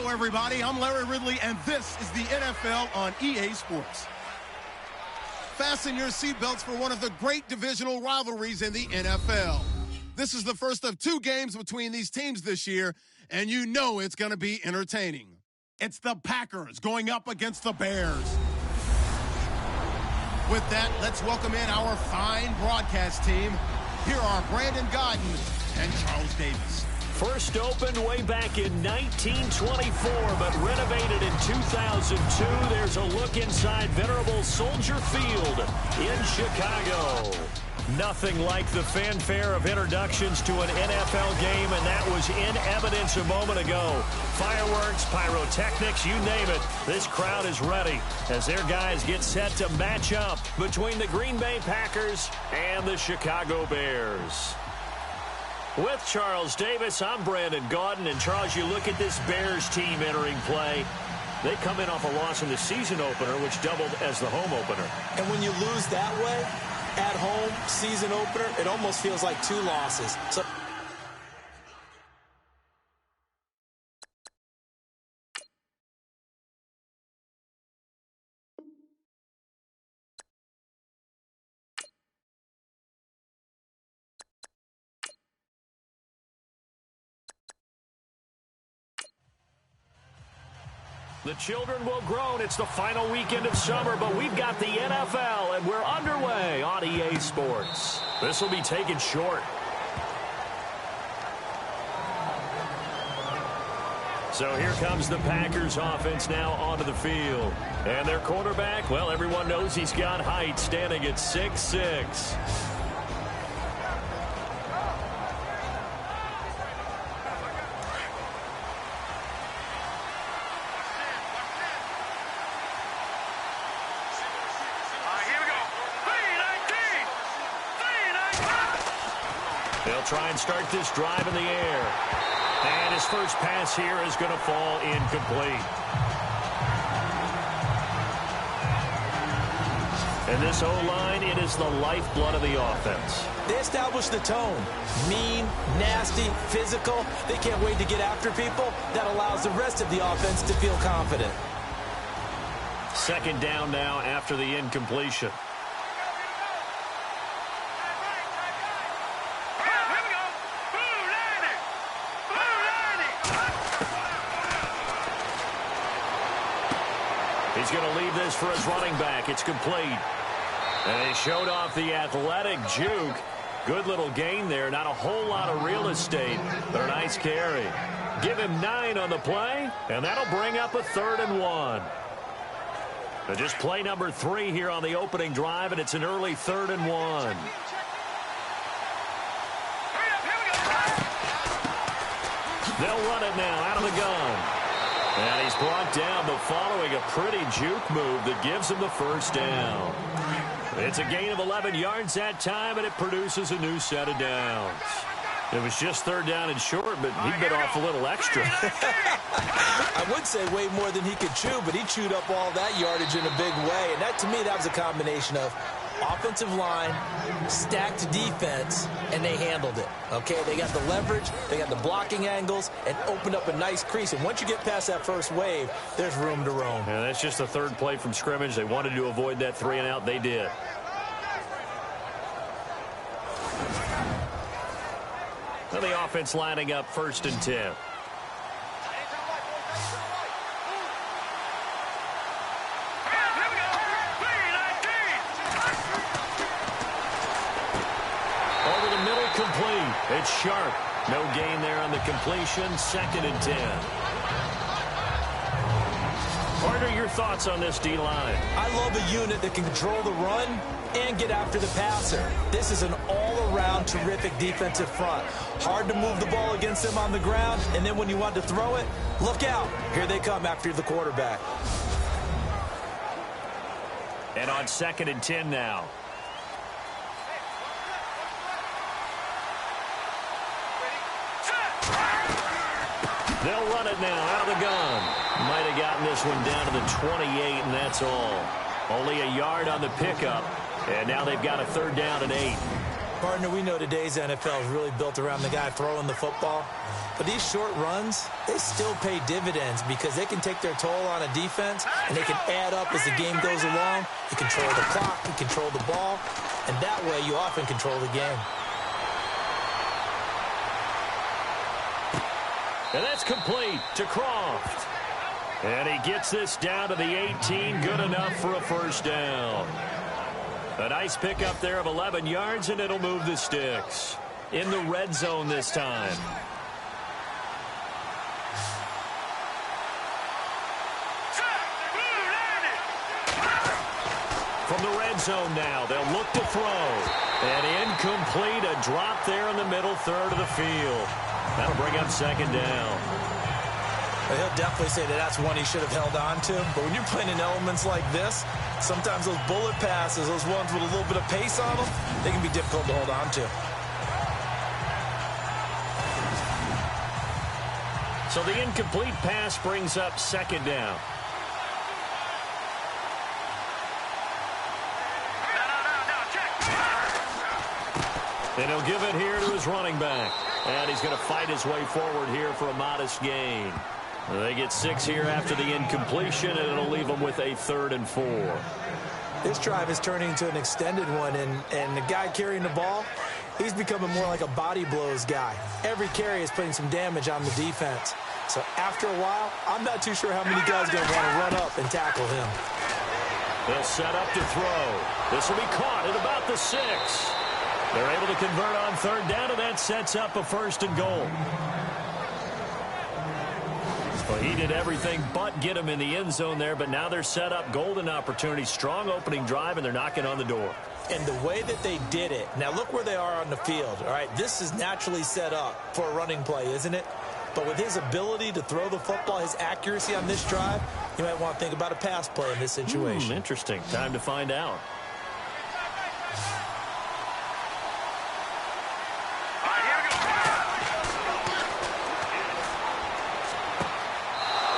Hello, everybody. I'm Larry Ridley, and this is the NFL on EA Sports. Fasten your seatbelts for one of the great divisional rivalries in the NFL. This is the first of two games between these teams this year, and you know it's going to be entertaining. It's the Packers going up against the Bears. With that, let's welcome in our fine broadcast team. Here are Brandon Godden and Charles Davis. First opened way back in 1924, but renovated in 2002. There's a look inside venerable Soldier Field in Chicago. Nothing like the fanfare of introductions to an NFL game, and that was in evidence a moment ago. Fireworks, pyrotechnics, you name it. This crowd is ready as their guys get set to match up between the Green Bay Packers and the Chicago Bears. With Charles Davis, I'm Brandon Gaudin. And Charles, you look at this Bears team entering play. They come in off a loss in the season opener, which doubled as the home opener. And when you lose that way, at home, season opener, it almost feels like two losses. So the children will groan. It's the final weekend of summer, but we've got the NFL, and we're underway on EA Sports. This will be taken short. So here comes the Packers offense now onto the field. And their quarterback, well, everyone knows he's got height, standing at 6'6". They'll try and start this drive in the air. And his first pass here is going to fall incomplete. And this O-line, it is the lifeblood of the offense. they establish the tone. Mean, nasty, physical. They can't wait to get after people. That allows the rest of the offense to feel confident. Second down now after the incompletion. He's going to leave this for his running back. It's complete. And he showed off the athletic juke. Good little gain there. Not a whole lot of real estate, but a nice carry. Give him 9 on the play, and that'll bring up a 3rd and 1. So just play number 3 here on the opening drive, and it's an early 3rd and 1. They'll run it now out of the gun. And he's brought down, but following a pretty juke move that gives him the first down. It's a gain of 11 yards that time, and it produces a new set of downs. It was just 3rd down and short, but he bit off a little extra. I would say way more than he could chew, but he chewed up all that yardage in a big way. And that, to me, that was a combination of offensive line, stacked defense, and they handled it. Okay, they got the leverage, they got the blocking angles, and opened up a nice crease. And once you get past that first wave, there's room to roam. Yeah, that's just the 3rd play from scrimmage. They wanted to avoid that 3 and out. They did. Now the offense lining up 1st and 10. Complete. It's Sharp. No gain there on the completion. 2nd and 10. Carter, your thoughts on this D-line? I love a unit that can control the run and get after the passer. This is an all-around terrific defensive front. Hard to move the ball against them on the ground, and then when you want to throw it, look out. Here they come after the quarterback. And on 2nd and 10 now. They'll run it now out of the gun. Might have gotten this one down to the 28, and that's all. Only a yard on the pickup, and now they've got a 3rd down and 8. Partner, we know today's NFL is really built around the guy throwing the football. But these short runs, they still pay dividends because they can take their toll on a defense, and they can add up as the game goes along. You control the clock, you control the ball, and that way you often control the game. And that's complete to Croft. And he gets this down to the 18, good enough for a first down. A nice pickup there of 11 yards, and it'll move the sticks. In the red zone this time. From the red zone now, they'll look to throw. And incomplete, a drop there in the middle third of the field. That'll bring up second down. Well, he'll definitely say that that's one he should have held on to. But when you're playing in elements like this, sometimes those bullet passes, those ones with a little bit of pace on them, they can be difficult to hold on to. So the incomplete pass brings up second down. And he'll give it here to his running back. And he's going to fight his way forward here for a modest gain. They get 6 here after the incompletion, and it'll leave them with a 3rd and 4. This drive is turning into an extended one, and the guy carrying the ball, he's becoming more like a body blows guy. Every carry is putting some damage on the defense. So after a while, I'm not too sure how many guys are going to want to run up and tackle him. They'll set up to throw. This will be caught at about the 6. They're able to convert on 3rd down, and that sets up a 1st and goal. Well, he did everything but get him in the end zone there, but now they're set up golden opportunity. Strong opening drive, and they're knocking on the door. And the way that they did it, now look where they are on the field. All right, this is naturally set up for a running play, isn't it? But with his ability to throw the football, his accuracy on this drive, you might want to think about a pass play in this situation. Interesting. Time to find out.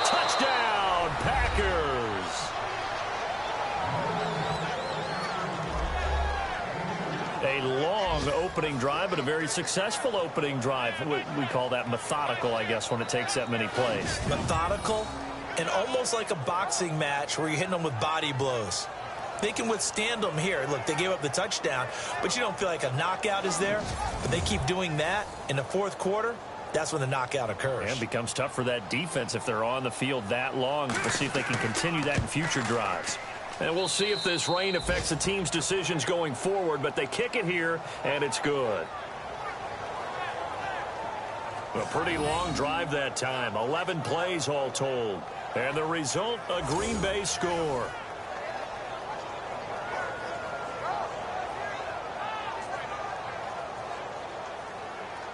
Touchdown, Packers. A long opening drive, but a very successful opening drive. We call that methodical, I guess, when it takes that many plays. Methodical and almost like a boxing match where you're hitting them with body blows. They can withstand them here. Look, they gave up the touchdown, but you don't feel like a knockout is there. But they keep doing that in the 4th quarter. That's when the knockout occurs. And it becomes tough for that defense if they're on the field that long. We'll see if they can continue that in future drives. And we'll see if this rain affects the team's decisions going forward, but they kick it here, and it's good. A pretty long drive that time. 11 plays all told. And the result, a Green Bay score.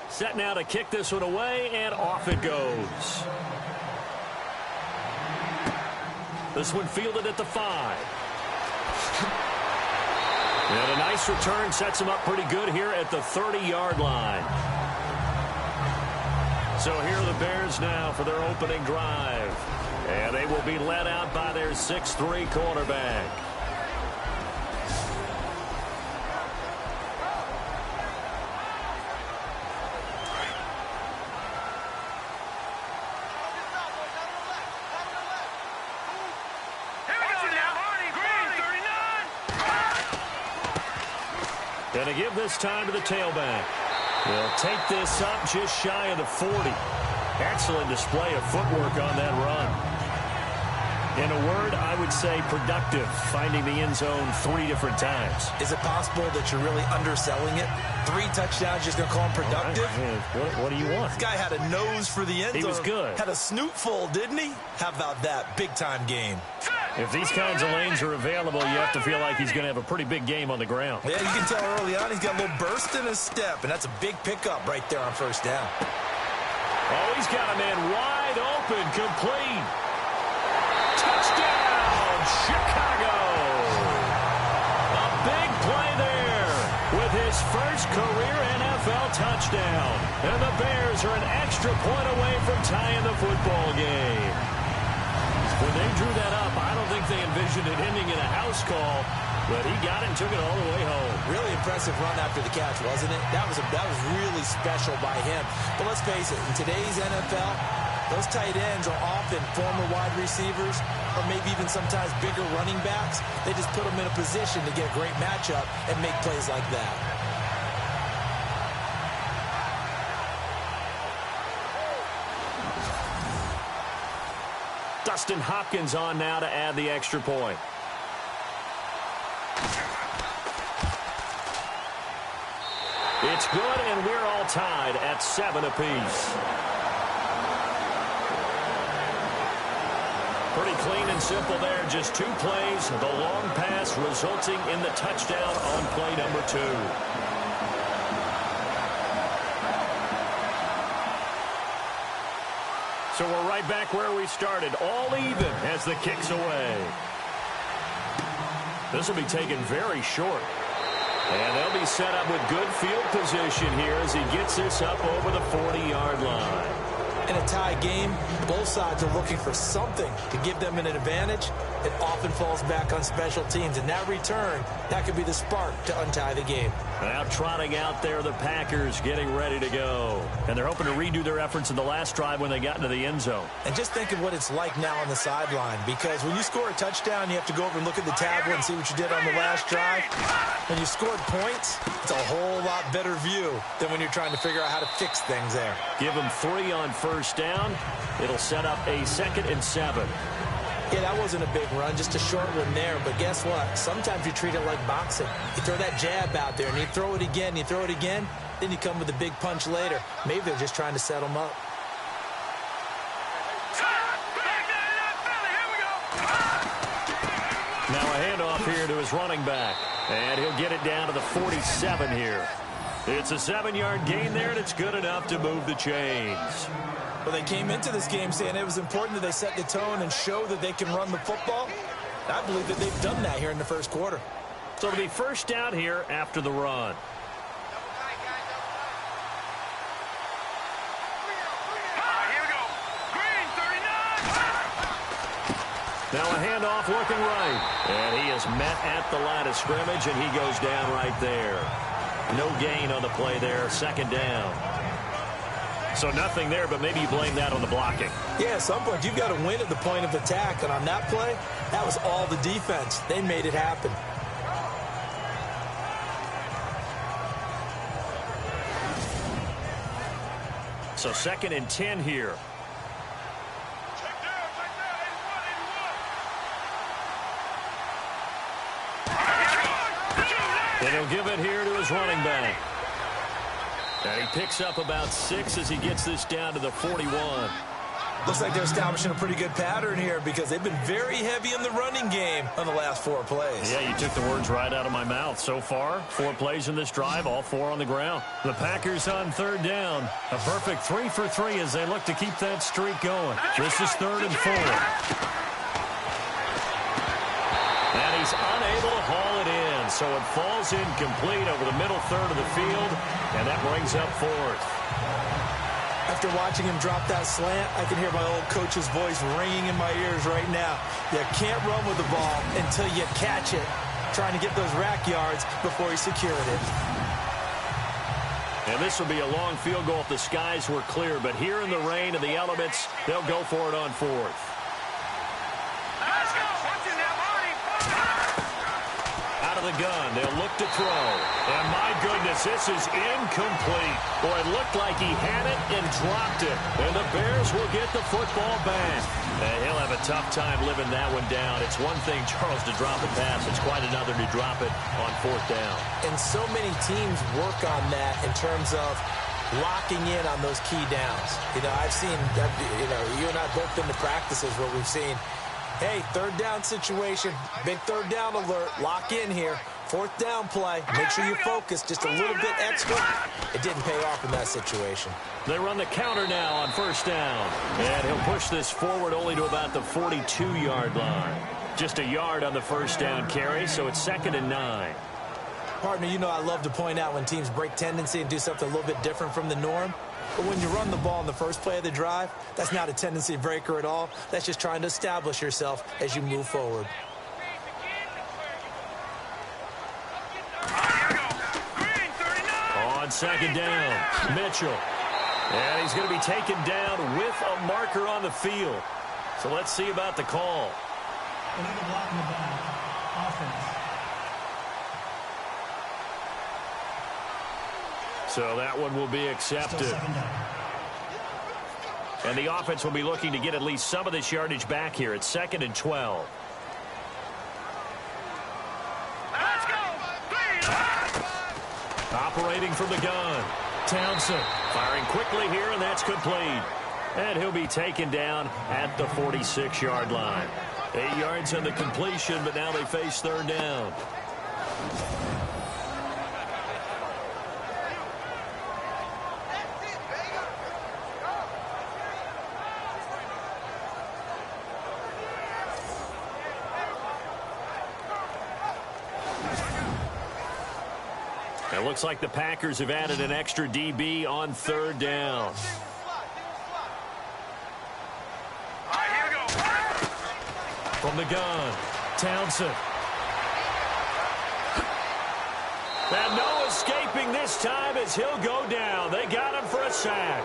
Set now to kick this one away, and off it goes. This one fielded at the 5. And a nice return sets him up pretty good here at the 30-yard line. So here are the Bears now for their opening drive. And they will be led out by their 6'3" quarterback. Going to give this time to the tailback. They'll take this up just shy of the 40. Excellent display of footwork on that run. In a word, I would say productive, finding the end zone 3 different times. Is it possible that you're really underselling it? 3 touchdowns, just going to call him productive? Right, what do you want? This guy had a nose for the end zone. He was good. Had a snoot full, didn't he? How about that? Big-time game. If these kinds of lanes are available, you have to feel like he's going to have a pretty big game on the ground. Yeah, you can tell early on he's got a little burst in his step, and that's a big pickup right there on 1st down. Oh, he's got a man wide open, complete. Touchdown, Chicago. A big play there with his first career NFL touchdown. And the Bears are an extra point away from tying the football game. When they drew that up, I don't think they envisioned it ending in a house call. but he got it and took it all the way home. Really impressive run after the catch, wasn't it? That was really special by him. But let's face it, in today's NFL, those tight ends are often former wide receivers or maybe even sometimes bigger running backs. They just put them in a position to get a great matchup and make plays like that. Dustin Hopkins on now to add the extra point. It's good, and we're all tied at 7 apiece. Pretty clean and simple there. Just 2 plays. The long pass resulting in the touchdown on play number 2. So we're right back where we started. All even as the kick's away. This will be taken very short. And they'll be set up with good field position here as he gets this up over the 40-yard line. In a tie game, both sides are looking for something to give them an advantage. It often falls back on special teams. And that return, that could be the spark to untie the game. Now trotting out there, the Packers getting ready to go. And they're hoping to redo their efforts in the last drive when they got into the end zone. And just think of what it's like now on the sideline. Because when you score a touchdown, you have to go over and look at the tablet and see what you did on the last drive. When you scored points, it's a whole lot better view than when you're trying to figure out how to fix things there. Give them 3 on first down. It'll set up a 2nd and 7. Yeah, that wasn't a big run, just a short one there. But guess what? Sometimes you treat it like boxing. You throw that jab out there, and you throw it again, you throw it again, then you come with a big punch later. Maybe they're just trying to set them up. Now a handoff here to his running back. And he'll get it down to the 47 here. It's a 7-yard gain there, and it's good enough to move the chains. Well, they came into this game saying it was important that they set the tone and show that they can run the football. I believe that they've done that here in the first quarter. So it'll be first down here after the run. Now a handoff looking right. And he is met at the line of scrimmage, and he goes down right there. No gain on the play there, 2nd down. So nothing there, but maybe you blame that on the blocking. Yeah, at some point, you've got to win at the point of attack. And on that play, that was all the defense. They made it happen. So 2nd and 10 here. And he'll give it here to his running back. And he picks up about 6 as he gets this down to the 41. Looks like they're establishing a pretty good pattern here because they've been very heavy in the running game on the last 4 plays. Yeah, you took the words right out of my mouth. So far, 4 plays in this drive, all 4 on the ground. The Packers on 3rd down. A perfect 3 for 3 as they look to keep that streak going. This is 3rd and 4. And he's unable to haul it in, so it falls incomplete over the middle third of the field, and that brings up 4th. After watching him drop that slant, I can hear my old coach's voice ringing in my ears right now. You can't run with the ball until you catch it, trying to get those rack yards before he secured it. And this will be a long field goal if the skies were clear, but here in the rain and the elements, they'll go for it on 4th. The gun. They'll look to throw. And my goodness, this is incomplete. Boy, it looked like he had it and dropped it. And the Bears will get the football back. And he'll have a tough time living that one down. It's one thing, Charles, to drop a pass. It's quite another to drop it on 4th down. And so many teams work on that in terms of locking in on those key downs. You know, I've seen, you and I both been to practices where we've seen, hey, 3rd down situation, big 3rd down alert, lock in here. 4th down play, make sure you focus just a little bit extra. It didn't pay off in that situation. They run the counter now on 1st down. And he'll push this forward only to about the 42-yard line. Just a yard on the 1st down carry, so it's 2nd and 9. Partner, you know I love to point out when teams break tendency and do something a little bit different from the norm. But when you run the ball in the first play of the drive, that's not a tendency breaker at all. That's just trying to establish yourself as you move forward. second down. Mitchell. And he's going to be taken down with a marker on the field. So let's see about the call. Illegal block in the back. Offense. So that one will be accepted. And the offense will be looking to get at least some of this yardage back here. It's 2nd and 12. Let's go. Operating from the gun. Townsend firing quickly here, and that's complete. And he'll be taken down at the 46-yard line. 8 yards on the completion, but now they face 3rd down. It looks like the Packers have added an extra DB on 3rd down. From the gun, Townsend. And no escaping this time as he'll go down. They got him for a sack.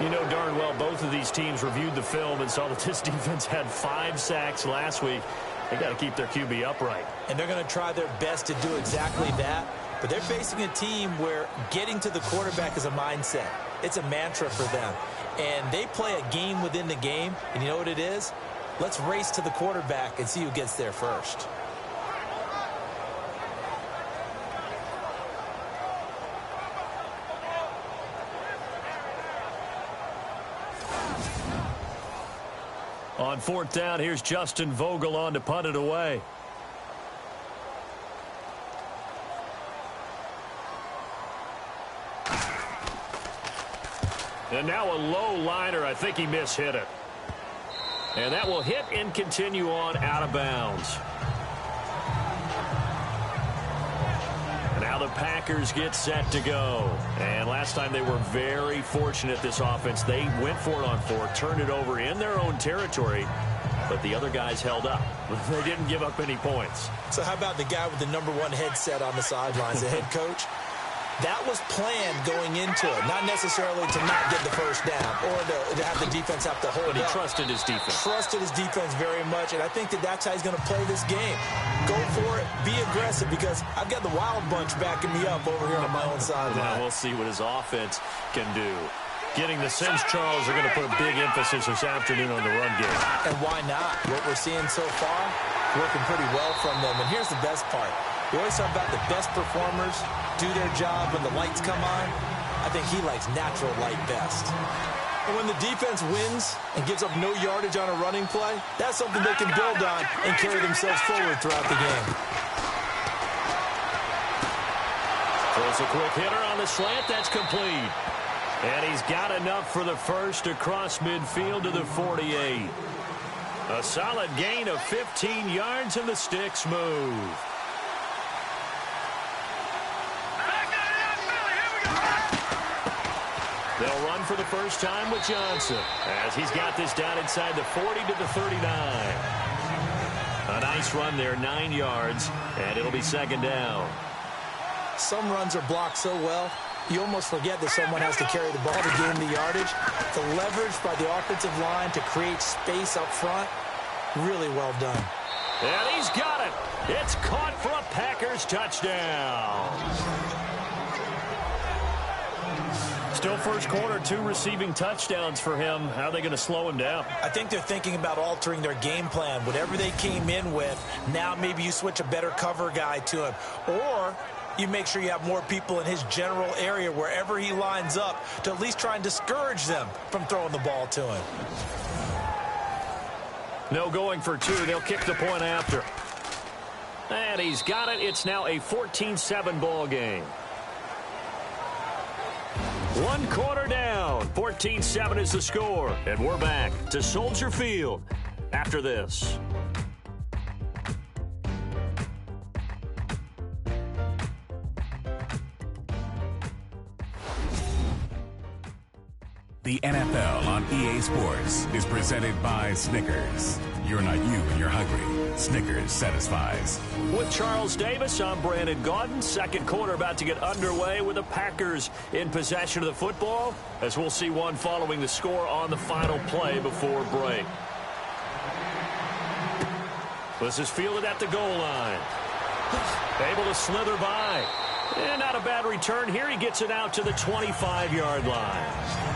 You know darn well both of these teams reviewed the film and saw that this defense had 5 sacks last week. They got to keep their QB upright. And they're going to try their best to do exactly that. But they're facing a team where getting to the quarterback is a mindset. It's a mantra for them. And they play a game within the game. And you know what it is? Let's race to the quarterback and see who gets there first. On 4th down, here's Justin Vogel on to punt it away. And now a low liner. I think he mishit it. And that will hit and continue on out of bounds. Now the Packers get set to go. And last time they were very fortunate, this offense. They went for it on 4, turned it over in their own territory, but the other guys held up. They didn't give up any points. So how about the guy with the #1 headset on the sidelines, the head coach? That was planned going into it, not necessarily to not get the first down or to have the defense have to hold But he up. trusted his defense. Trusted his defense very much, and I think that that's how he's going to play this game. Go for it, be aggressive, because I've got the wild bunch backing me up over here on my own sideline. Now we'll see what his offense can do. Getting the sense Charles are going to put a big emphasis this afternoon on the run game. And why not? What we're seeing so far, working pretty well from them. And here's the best part. We always talk about the best performers do their job when the lights come on. I think he likes natural light best. And when the defense wins and gives up no yardage on a running play, that's something they can build on and carry themselves forward throughout the game. Throws a quick hitter on the slant. That's complete. And he's got enough for the first across midfield to the 48. A solid gain of 15 yards, and the sticks move. They'll run for the first time with Johnson as he's got this down inside the 40 to the 39. A nice run there, 9 yards, and it'll be 2nd down. Some runs are blocked so well, you almost forget that someone has to carry the ball to gain the yardage. The leverage by the offensive line to create space up front, really well done. And he's got it. It's caught for a Packers touchdown. Still first quarter, 2 receiving touchdowns for him. How are they going to slow him down? I think they're thinking about altering their game plan. Whatever they came in with, now maybe you switch a better cover guy to him. Or you make sure you have more people in his general area wherever he lines up to at least try and discourage them from throwing the ball to him. No going for 2. They'll kick the point after. And he's got it. It's now a 14-7 ball game. 1 quarter down. 14-7 is the score. And we're back to Soldier Field after this. The NFL on EA Sports is presented by Snickers. You're not you when you're hungry. Snickers satisfies. With Charles Davis, I'm Brandon Gaudin. Second quarter about to get underway with the Packers in possession of the football, as we'll see one following the score on the final play before break. This is fielded at the goal line. Able to slither by. And not a bad return here. He gets it out to the 25-yard line.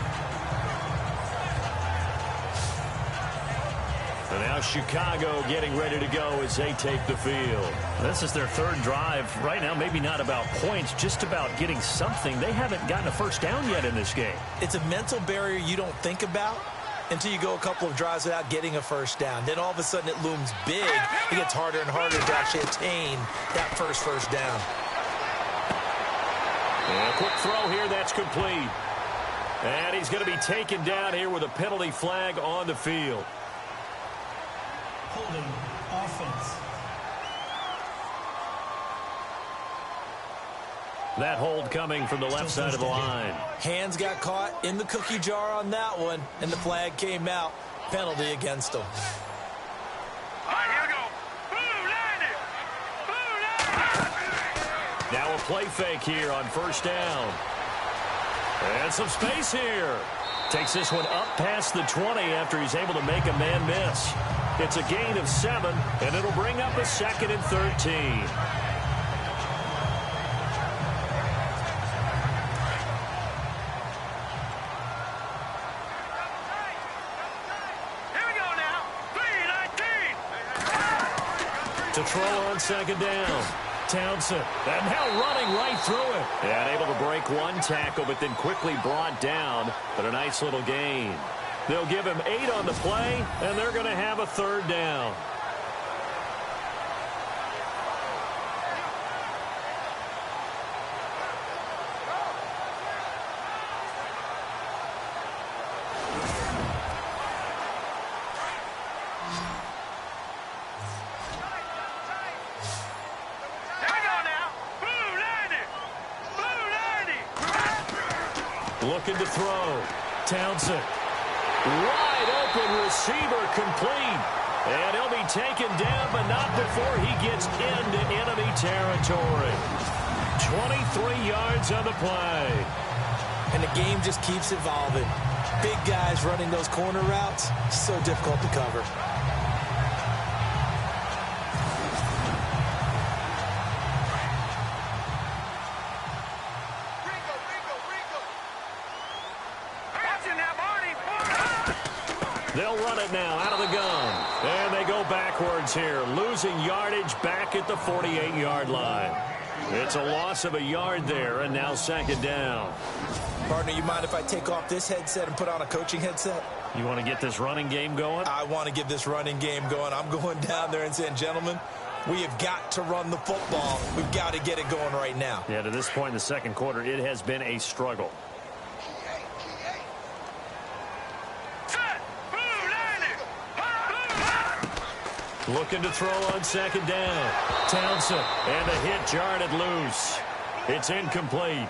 And now Chicago getting ready to go as they take the field. This is their third drive. Right now, maybe not about points, just about getting something. They haven't gotten a first down yet in this game. It's a mental barrier you don't think about until you go a couple of drives without getting a first down. Then all of a sudden it looms big. It gets harder and harder to actually attain that first down. And a quick throw here, that's complete. And he's going to be taken down here with a penalty flag on the field. Holding offense. That hold coming from the left side of the line. Hands got caught in the cookie jar on that one, and the flag came out. Penalty against him. All right, here we go. Now a play fake here on first down. And some space here. Takes this one up past the 20 after he's able to make a man miss. It's a gain of 7, and it'll bring up a 2nd and 13. To throw on second down. Townsend. And now running right through it. And able to break one tackle, but then quickly brought down. But a nice little gain. They'll give him 8 on the play, and they're going to have a third down. Looking to throw. Townsend. Wide open receiver complete. And he'll be taken down, but not before he gets into enemy territory. 23 yards on the play. And the game just keeps evolving. Big guys running those corner routes, so difficult to cover. They'll run it now out of the gun. And they go backwards here, losing yardage back at the 48-yard line. It's a loss of a yard there, and now second down. Partner, you mind if I take off this headset and put on a coaching headset? You want to get this running game going? I want to get this running game going. I'm going down there and saying, gentlemen, we have got to run the football. We've got to get it going right now. Yeah, to this point in the second quarter, it has been a struggle. Looking to throw on second down. Townsend, and the hit jarred it loose. It's incomplete.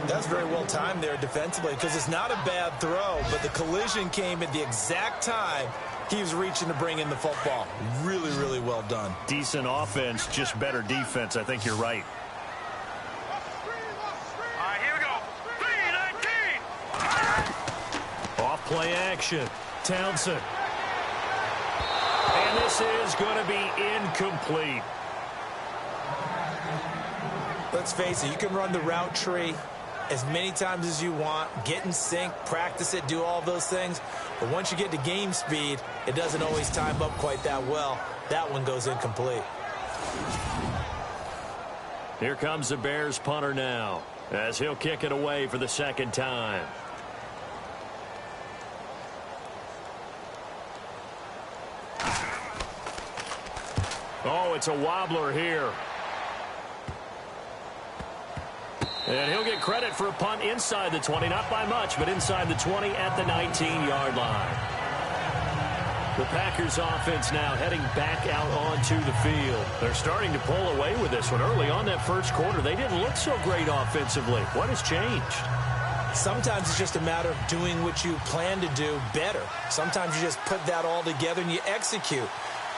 That's very well timed there defensively because it's not a bad throw, but the collision came at the exact time he was reaching to bring in the football. Really, really well done. Decent offense, just better defense. I think you're right. All right, here we go. 3-19. Off play action. Townsend. And this is going to be incomplete. Let's face it, you can run the route tree as many times as you want, get in sync, practice it, do all those things. But once you get to game speed, it doesn't always time up quite that well. That one goes incomplete. Here comes the Bears punter now, as he'll kick it away for the second time. Oh, it's a wobbler here. And he'll get credit for a punt inside the 20, not by much, but inside the 20 at the 19-yard line. The Packers offense now heading back out onto the field. They're starting to pull away with this one. Early on that first quarter, they didn't look so great offensively. What has changed? Sometimes it's just a matter of doing what you plan to do better. Sometimes you just put that all together and you execute.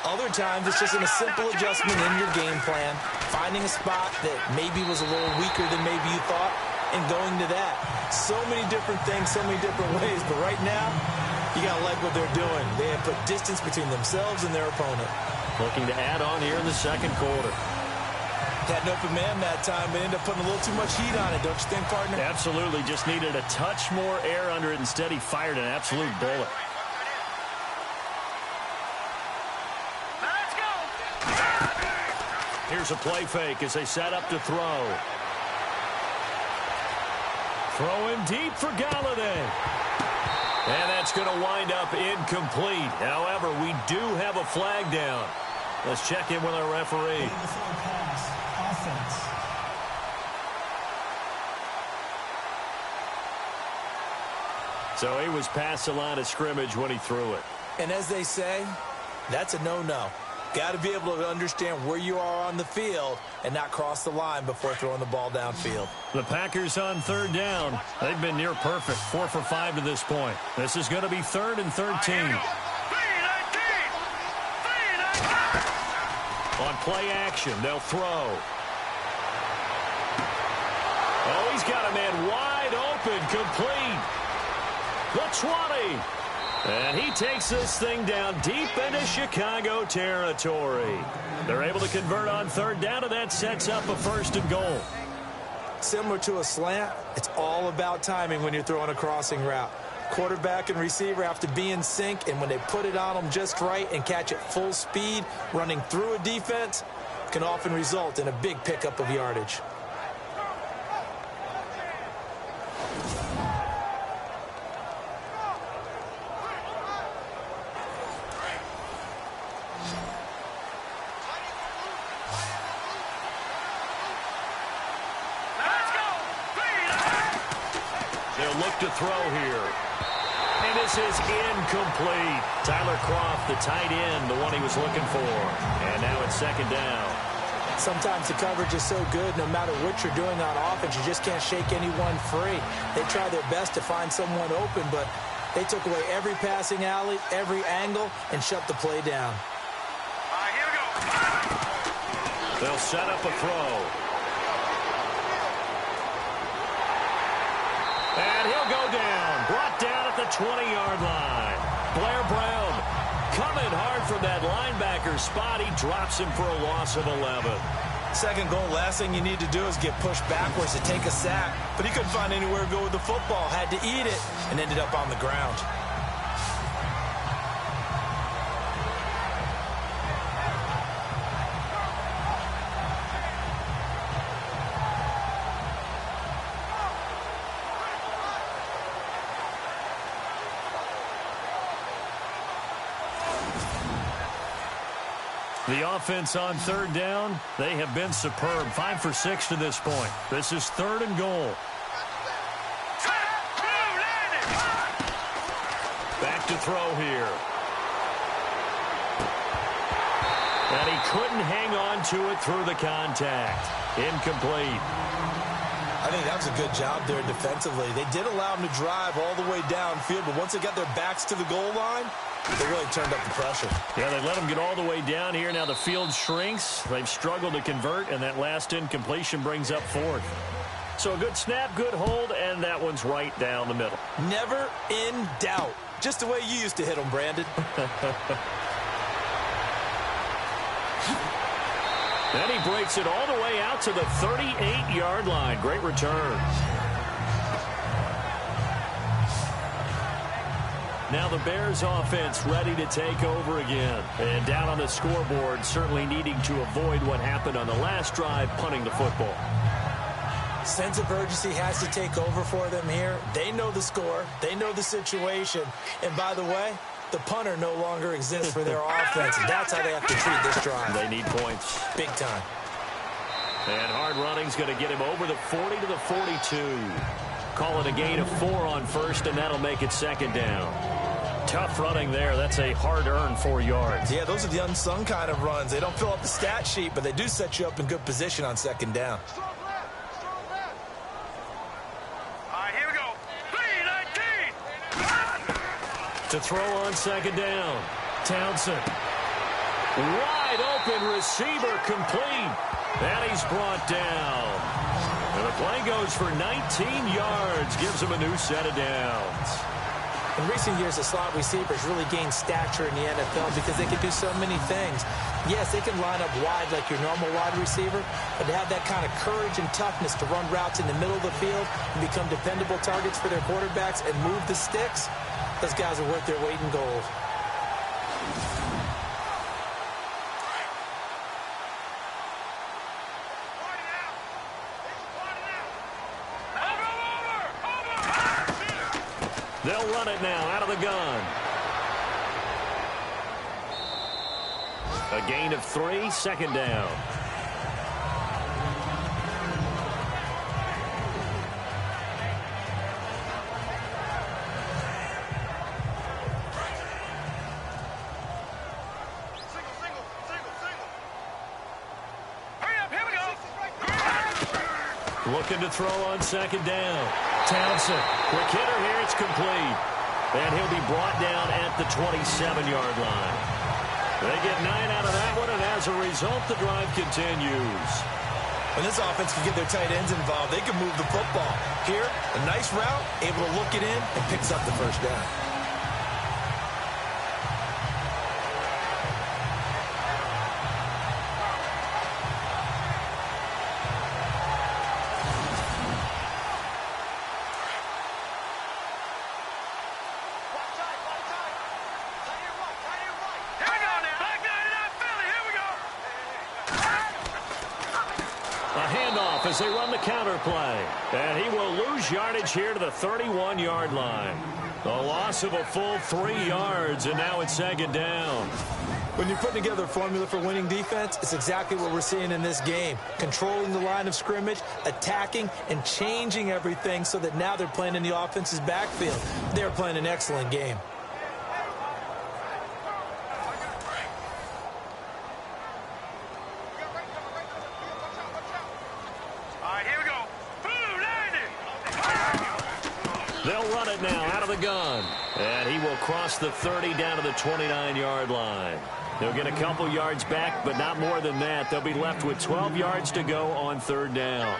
Other times it's just a simple adjustment in your game plan, finding a spot that maybe was a little weaker than maybe you thought, and going to that. So many different things, so many different ways, but right now, you got to like what they're doing. They have put distance between themselves and their opponent. Looking to add on here in the second quarter. Had an open man that time, but ended up putting a little too much heat on it, don't you think, partner? Absolutely. Just needed a touch more air under it. Instead, he fired an absolute bullet. Let's go. Here's a play fake as they set up to throw. Throwing deep for Galladay. And that's going to wind up incomplete. However, we do have a flag down. Let's check in with our referee. Offense. So he was past the line of scrimmage when he threw it. And as they say, that's a no-no. Got to be able to understand where you are on the field and not cross the line before throwing the ball downfield. The Packers on third down. They've been near perfect, 4 for 5 to this point. This is going to be 3rd and 13. On play action, they'll throw. Oh, he's got a man wide open, complete. The 20. And he takes this thing down deep into Chicago territory. They're able to convert on third down, and that sets up a 1st and goal. Similar to a slant, it's all about timing when you're throwing a crossing route. Quarterback and receiver have to be in sync, and when they put it on them just right and catch it full speed, running through a defense, can often result in a big pickup of yardage. They'll look to throw here. And this is incomplete. Tyler Kroft, the tight end, the one he was looking for. And now it's 2nd down. Sometimes the coverage is so good, no matter what you're doing on offense, you just can't shake anyone free. They try their best to find someone open, but they took away every passing alley, every angle, and shut the play down. All right, here we go. They'll set up a throw. And he'll go down. Brought down at the 20-yard line. Blair Brown coming hard from that linebacker spot. He drops him for a loss of 11. Second goal, last thing you need to do is get pushed backwards to take a sack. But he couldn't find anywhere to go with the football. Had to eat it and ended up on the ground. The offense on third down, they have been superb. 5 for 6 to this point. This is 3rd and goal. Back to throw here. And he couldn't hang on to it through the contact. Incomplete. I think that was a good job there defensively. They did allow him to drive all the way downfield, but once they got their backs to the goal line, they really turned up the pressure. Yeah, they let him get all the way down here. Now the field shrinks. They've struggled to convert, and that last incompletion brings up 4th. So a good snap, good hold, and that one's right down the middle. Never in doubt. Just the way you used to hit them, Brandon. Then he breaks it all the way out to the 38-yard line. Great return. Now the Bears offense ready to take over again. And down on the scoreboard, certainly needing to avoid what happened on the last drive, punting the football. Sense of urgency has to take over for them here. They know the score. They know the situation. And by the way, the punter no longer exists for their offense. That's how they have to treat this drive. They need points. Big time. And hard running's going to get him over the 40 to the 42. Call it a gain of 4 on first, and that'll make it 2nd down. Tough running there. That's a hard-earned 4 yards. Yeah, those are the unsung kind of runs. They don't fill up the stat sheet, but they do set you up in good position on 2nd down. All right, here we go. To throw on second down. Townsend. Wide open receiver complete. And he's brought down. And the play goes for 19 yards. Gives him a new set of downs. In recent years, the slot receivers really gained stature in the NFL because they can do so many things. Yes, they can line up wide like your normal wide receiver, but to have that kind of courage and toughness to run routes in the middle of the field and become dependable targets for their quarterbacks and move the sticks, those guys are worth their weight in gold. They'll run it now out of the gun. A gain of 3, second down. Looking to throw on second down. Townsend, quick hitter here, it's complete. And he'll be brought down at the 27-yard line. They get 9 out of that one, and as a result, the drive continues. When this offense can get their tight ends involved, they can move the football. Here, a nice route, able to look it in, and picks up the first down. As they run the counter play. And he will lose yardage here to the 31-yard line. A loss of a full 3 yards, and now it's second down. When you're putting together a formula for winning defense, it's exactly what we're seeing in this game. Controlling the line of scrimmage, attacking, and changing everything so that now they're playing in the offense's backfield. They're playing an excellent game. They'll run it now out of the gun. And he will cross the 30 down to the 29-yard line. They'll get a couple yards back, but not more than that. They'll be left with 12 yards to go on third down.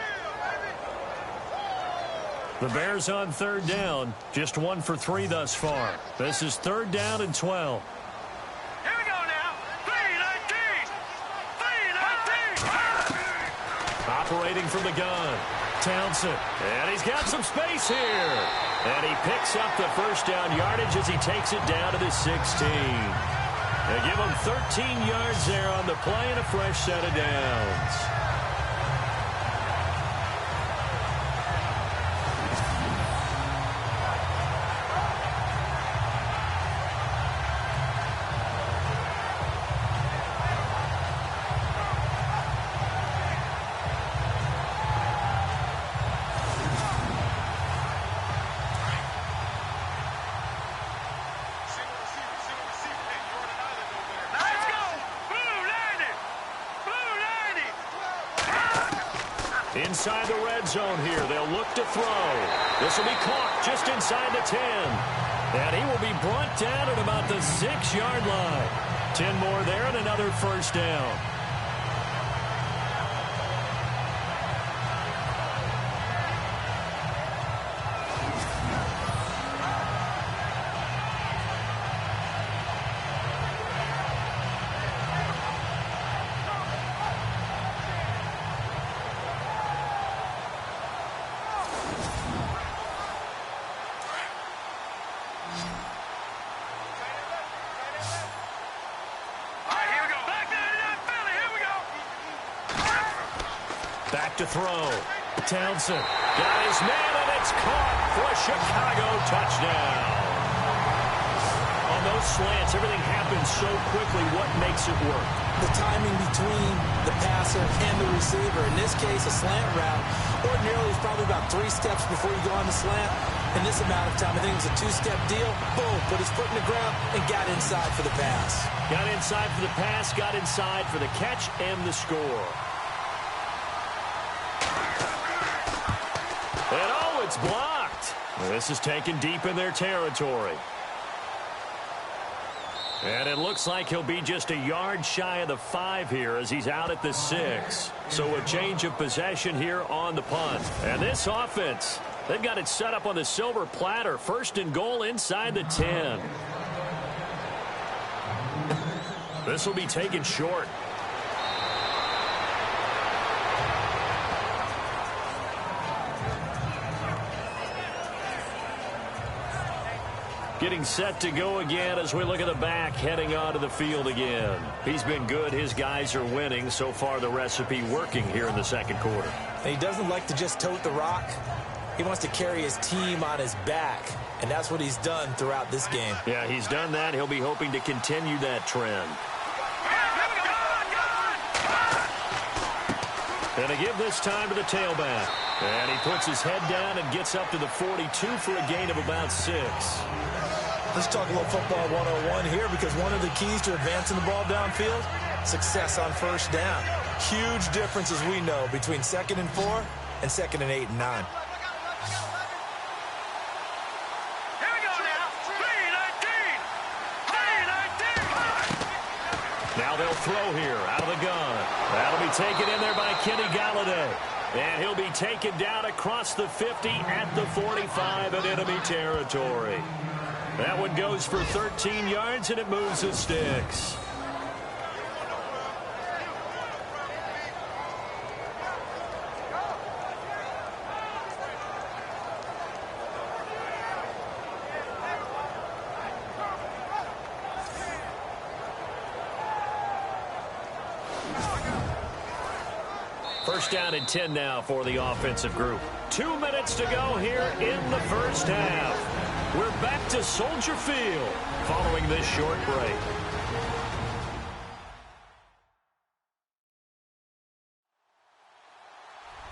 The Bears on third down, just 1 for 3 thus far. This is third down and 12. Here we go now. 3-19. Operating from the gun. Townsend. And he's got some space here. And he picks up the first down yardage as he takes it down to the 16. They give him 13 yards there on the play and a fresh set of downs. Inside the red zone here. They'll look to throw. This will be caught just inside the 10. And he will be brought down at about the 6-yard line. 10 more there and another first down. Back to throw. Townsend got his man, and it's caught for a Chicago touchdown. On those slants, everything happens so quickly. What makes it work? The timing between the passer and the receiver. In this case, a slant route. Ordinarily, it's probably about 3 steps before you go on the slant. In this amount of time, I think it was a 2-step deal. Boom, put his foot in the ground and got inside for the pass. Got inside for the pass, got inside for the catch and the score. And oh, it's blocked. This is taken deep in their territory. And it looks like he'll be just a yard shy of the 5 here as he's out at the 6. So a change of possession here on the punt. And this offense, they've got it set up on the silver platter. 1st and goal inside the 10. This will be taken short. Getting set to go again as we look at the back heading onto the field again. He's been good. His guys are winning. So far the recipe working here in the 2nd quarter. He doesn't like to just tote the rock. He wants to carry his team on his back. And that's what he's done throughout this game. Yeah, he's done that. He'll be hoping to continue that trend. And to give this time to the tailback. And he puts his head down and gets up to the 42 for a gain of about 6. Let's talk a little football 101 here, because one of the keys to advancing the ball downfield, success on 1st down. Huge difference, as we know, between 2nd and 4 and 2nd and 8 and 9. Here we go now. 3-19. Now they'll throw here out of the gun. That'll be taken in there by Kenny Galladay. And he'll be taken down across the 50 at the 45 in enemy territory. That one goes for 13 yards, and it moves the sticks. First down and 10 now for the offensive group. 2 minutes to go here in the 1st half. We're back to Soldier Field following this short break.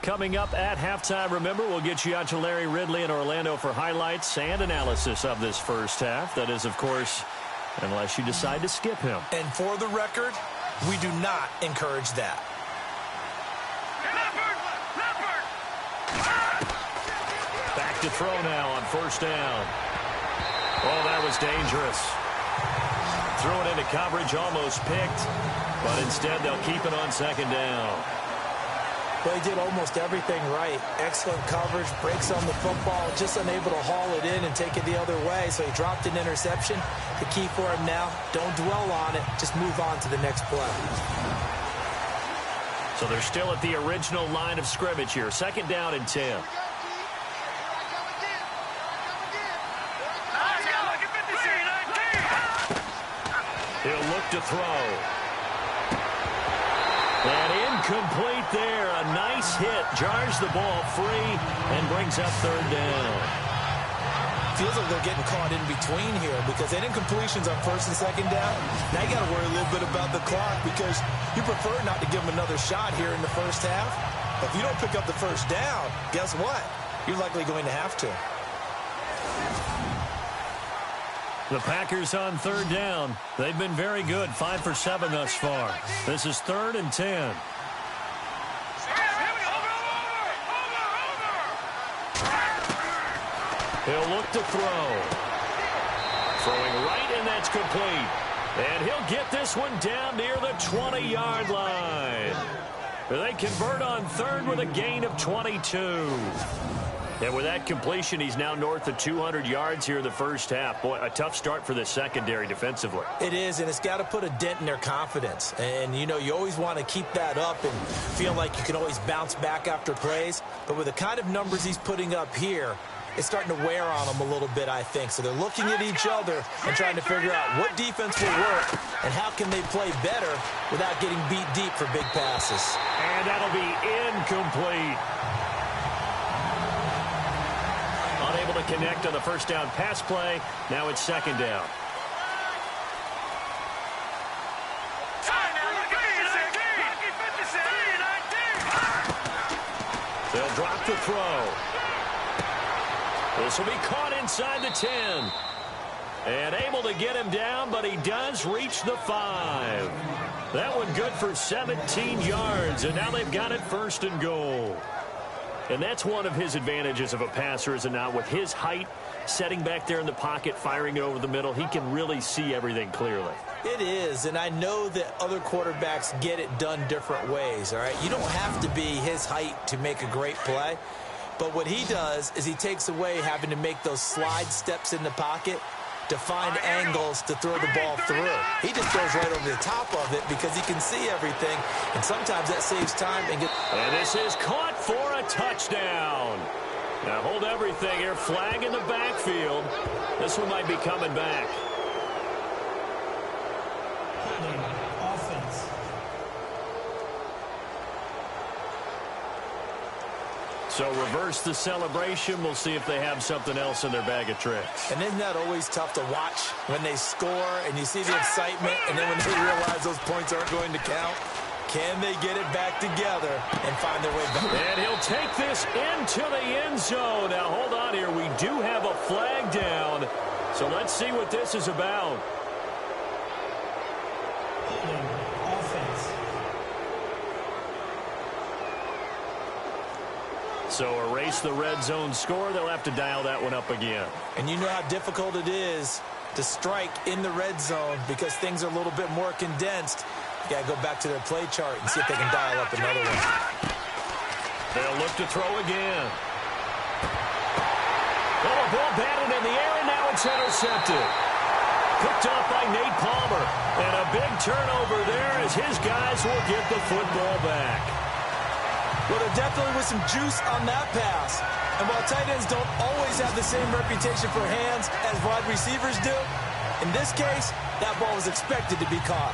Coming up at halftime, remember, we'll get you out to Larry Ridley in Orlando for highlights and analysis of this 1st half. That is, of course, unless you decide to skip him. And for the record, we do not encourage that. Back to throw now on 1st down. Oh, that was dangerous. Threw it into coverage, almost picked, but instead they'll keep it on 2nd down. Well, he did almost everything right. Excellent coverage, breaks on the football, just unable to haul it in and take it the other way, so he dropped an interception. The key for him now, don't dwell on it, just move on to the next play. So they're still at the original line of scrimmage here. 2nd down and 10. He'll look to throw. And incomplete there. A nice hit. Jars the ball free and brings up 3rd down. Feels like they're getting caught in between here, because they didn't completions on 1st and 2nd down. Now you got to worry a little bit about the clock, because you prefer not to give them another shot here in the 1st half. But if you don't pick up the 1st down, guess what? You're likely going to have to. The Packers on 3rd down. They've been very good, 5 for 7 thus far. This is 3rd and 10. He'll look to throw. Throwing right, and that's complete. And he'll get this one down near the 20-yard line. They convert on 3rd with a gain of 22. And with that completion, he's now north of 200 yards here in the 1st half. Boy, a tough start for the secondary defensively. It is, and it's got to put a dent in their confidence. And, you know, you always want to keep that up and feel like you can always bounce back after plays. But with the kind of numbers he's putting up here, it's starting to wear on them a little bit, I think. So they're looking at each other and trying to figure out what defense will work and how can they play better without getting beat deep for big passes. And that'll be incomplete. Unable to connect on the 1st down pass play. Now it's 2nd down. They'll drop the throw. This will be caught inside the 10. And able to get him down, but he does reach the 5. That one good for 17 yards, and now they've got it 1st and goal. And that's one of his advantages of a passer, is it not? With his height, setting back there in the pocket, firing it over the middle, he can really see everything clearly. It is, and I know that other quarterbacks get it done different ways, all right? You don't have to be his height to make a great play, but what he does is he takes away having to make those slide steps in the pocket to find angles to throw the ball through. He just throws right over the top of it because he can see everything, and sometimes that saves time. And this is caught for a touchdown. Now hold everything here. Flag in the backfield. This one might be coming back. Offense. So reverse the celebration. We'll see if they have something else in their bag of tricks. And isn't that always tough to watch when they score and you see the excitement, and then when they realize those points aren't going to count? Can they get it back together and find their way back? And he'll take this into the end zone. Now, hold on here. We do have a flag down. So let's see what this is about. Offense. So erase the red zone score. They'll have to dial that one up again. And you know how difficult it is to strike in the red zone because things are a little bit more condensed. You got to go back to their play chart and see if they can dial up another one. They'll look to throw again. Oh, a ball batted in the air, and now it's intercepted. Picked off by Nate Palmer. And a big turnover there as his guys will get the football back. Well, there definitely was some juice on that pass. And while tight ends don't always have the same reputation for hands as wide receivers do, in this case, that ball was expected to be caught.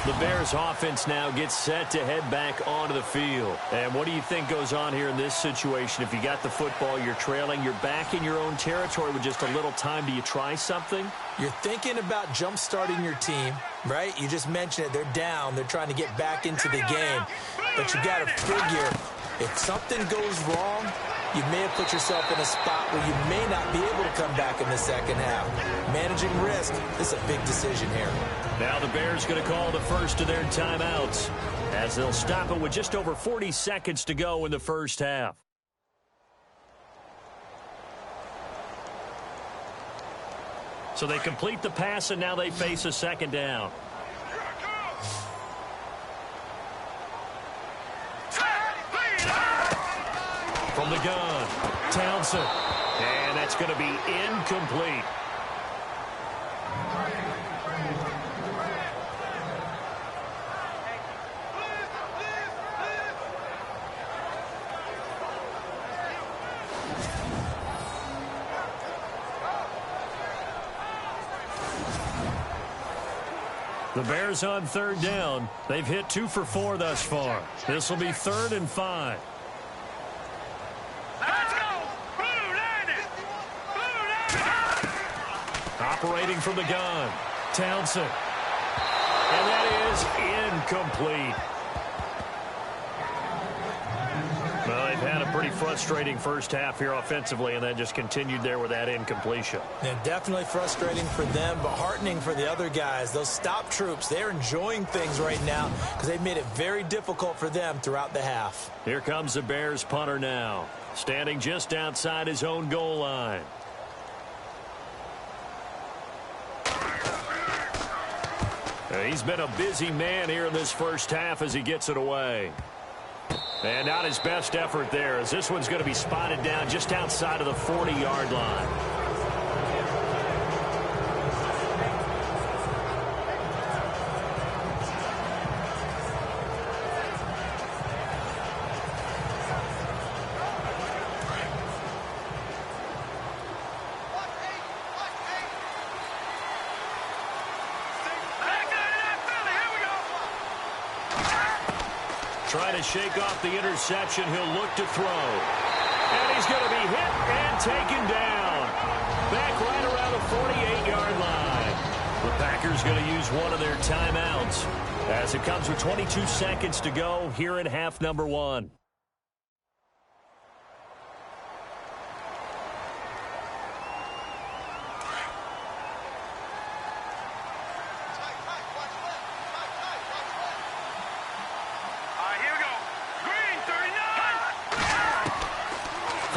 The Bears offense now gets set to head back onto the field. And what do you think goes on here in this situation? If you got the football, you're trailing, you're back in your own territory with just a little time. Do you try something? You're thinking about jump-starting your team, right? You just mentioned it. They're down. They're trying to get back into the game. But you got to figure, if something goes wrong, you may have put yourself in a spot where you may not be able to come back in the second half. Managing risk, this is a big decision here. Now the Bears going to call the first of their timeouts as they'll stop it with just over 40 seconds to go in the first half. So they complete the pass, and now they face a second down. From the gun, Townsend. And that's going to be incomplete. The Bears on third down. They've hit 2 for 4 thus far. This will be 3rd and 5. Let's go! Blue landed! Blue landed! Operating from the gun, Townsend. And that is incomplete. Well, they've had a pretty frustrating first half here offensively, and that just continued there with that incompletion. Yeah, definitely frustrating for them, but heartening for the other guys. Those stop troops, they're enjoying things right now because they've made it very difficult for them throughout the half. Here comes the Bears punter now, standing just outside his own goal line. He's been a busy man here in this first half as he gets it away. And not his best effort there, as this one's going to be spotted down just outside of the 40-yard line. Trying to shake off the interception. He'll look to throw. And he's going to be hit and taken down. Back right around the 48-yard line. The Packers going to use one of their timeouts as it comes with 22 seconds to go here in half number 1.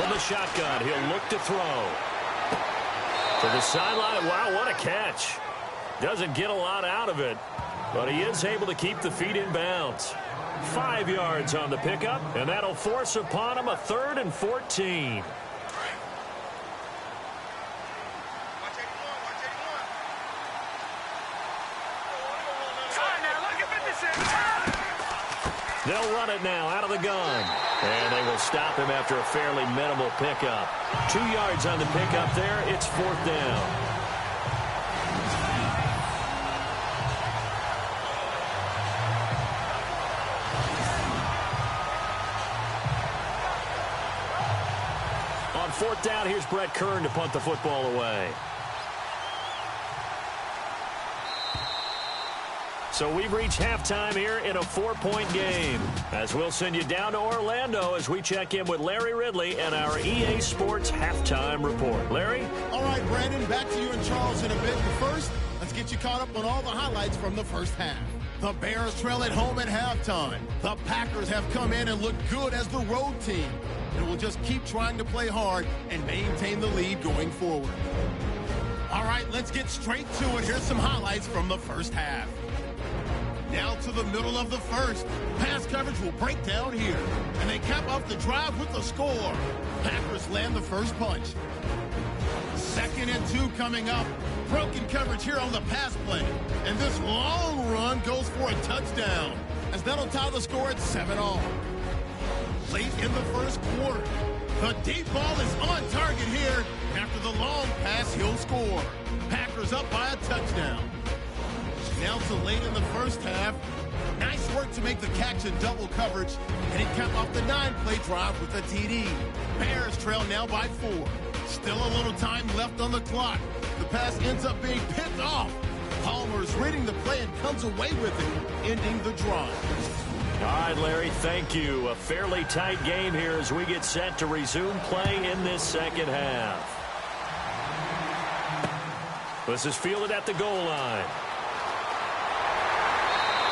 from the shotgun. He'll look to throw. To the sideline. Wow, what a catch. Doesn't get a lot out of it, but he is able to keep the feet in bounds. 5 yards on the pickup, and that'll force upon him a 3rd and 14. They'll run it now out of the gun. And they will stop him after a fairly minimal pickup. 2 yards on the pickup there. It's 4th down. On 4th down, here's Brett Kern to punt the football away. So we've reached halftime here in a 4-point game. As we'll send you down to Orlando as we check in with Larry Ridley and our EA Sports Halftime Report. Larry? All right, Brandon, back to you and Charles in a bit. But first, let's get you caught up on all the highlights from the first half. The Bears trail at home at halftime. The Packers have come in and looked good as the road team. And will just keep trying to play hard and maintain the lead going forward. All right, let's get straight to it. Here's some highlights from the first half. Now to the middle of the first. Pass coverage will break down here. And they cap off the drive with the score. Packers land the first punch. 2nd and 2 coming up. Broken coverage here on the pass play. And this long run goes for a touchdown. As that'll tie the score at 7-all. Late in the first quarter. The deep ball is on target here. After the long pass, he'll score. Packers up by a touchdown. Now to late in the first half. Nice work to make the catch in double coverage. And he capped off the 9-play drive with a TD. Bears trail now by 4. Still a little time left on the clock. The pass ends up being picked off. Palmer's reading the play and comes away with it, ending the drive. All right, Larry, thank you. A fairly tight game here as we get set to resume play in this second half. This is fielded at the goal line.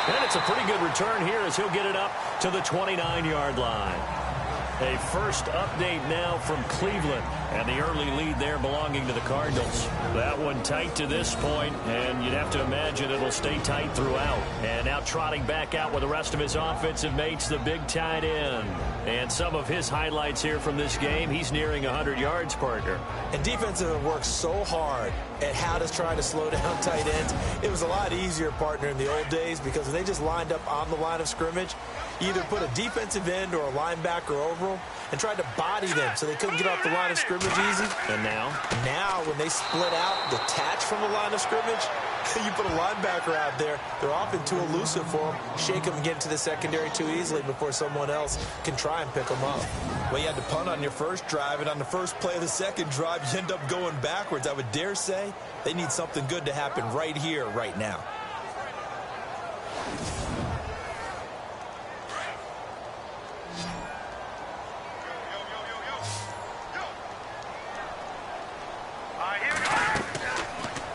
And it's a pretty good return here as he'll get it up to the 29-yard line. A first update now from Cleveland. And the early lead there belonging to the Cardinals. That one tight to this point, and you'd have to imagine it'll stay tight throughout. And now trotting back out with the rest of his offensive mates, the big tight end. And some of his highlights here from this game, he's nearing 100 yards, partner. And defensive have worked so hard at how to try to slow down tight ends. It was a lot easier, partner, in the old days because when they just lined up on the line of scrimmage, either put a defensive end or a linebacker over them and tried to body them so they couldn't get off the line of scrimmage easy. And now? Now, when they split out, detach from the line of scrimmage, you put a linebacker out there, they're often too elusive for them. Shake them and get into the secondary too easily before someone else can try and pick them up. Well, you had to punt on your first drive, and on the first play of the second drive, you end up going backwards. I would dare say they need something good to happen right here, right now.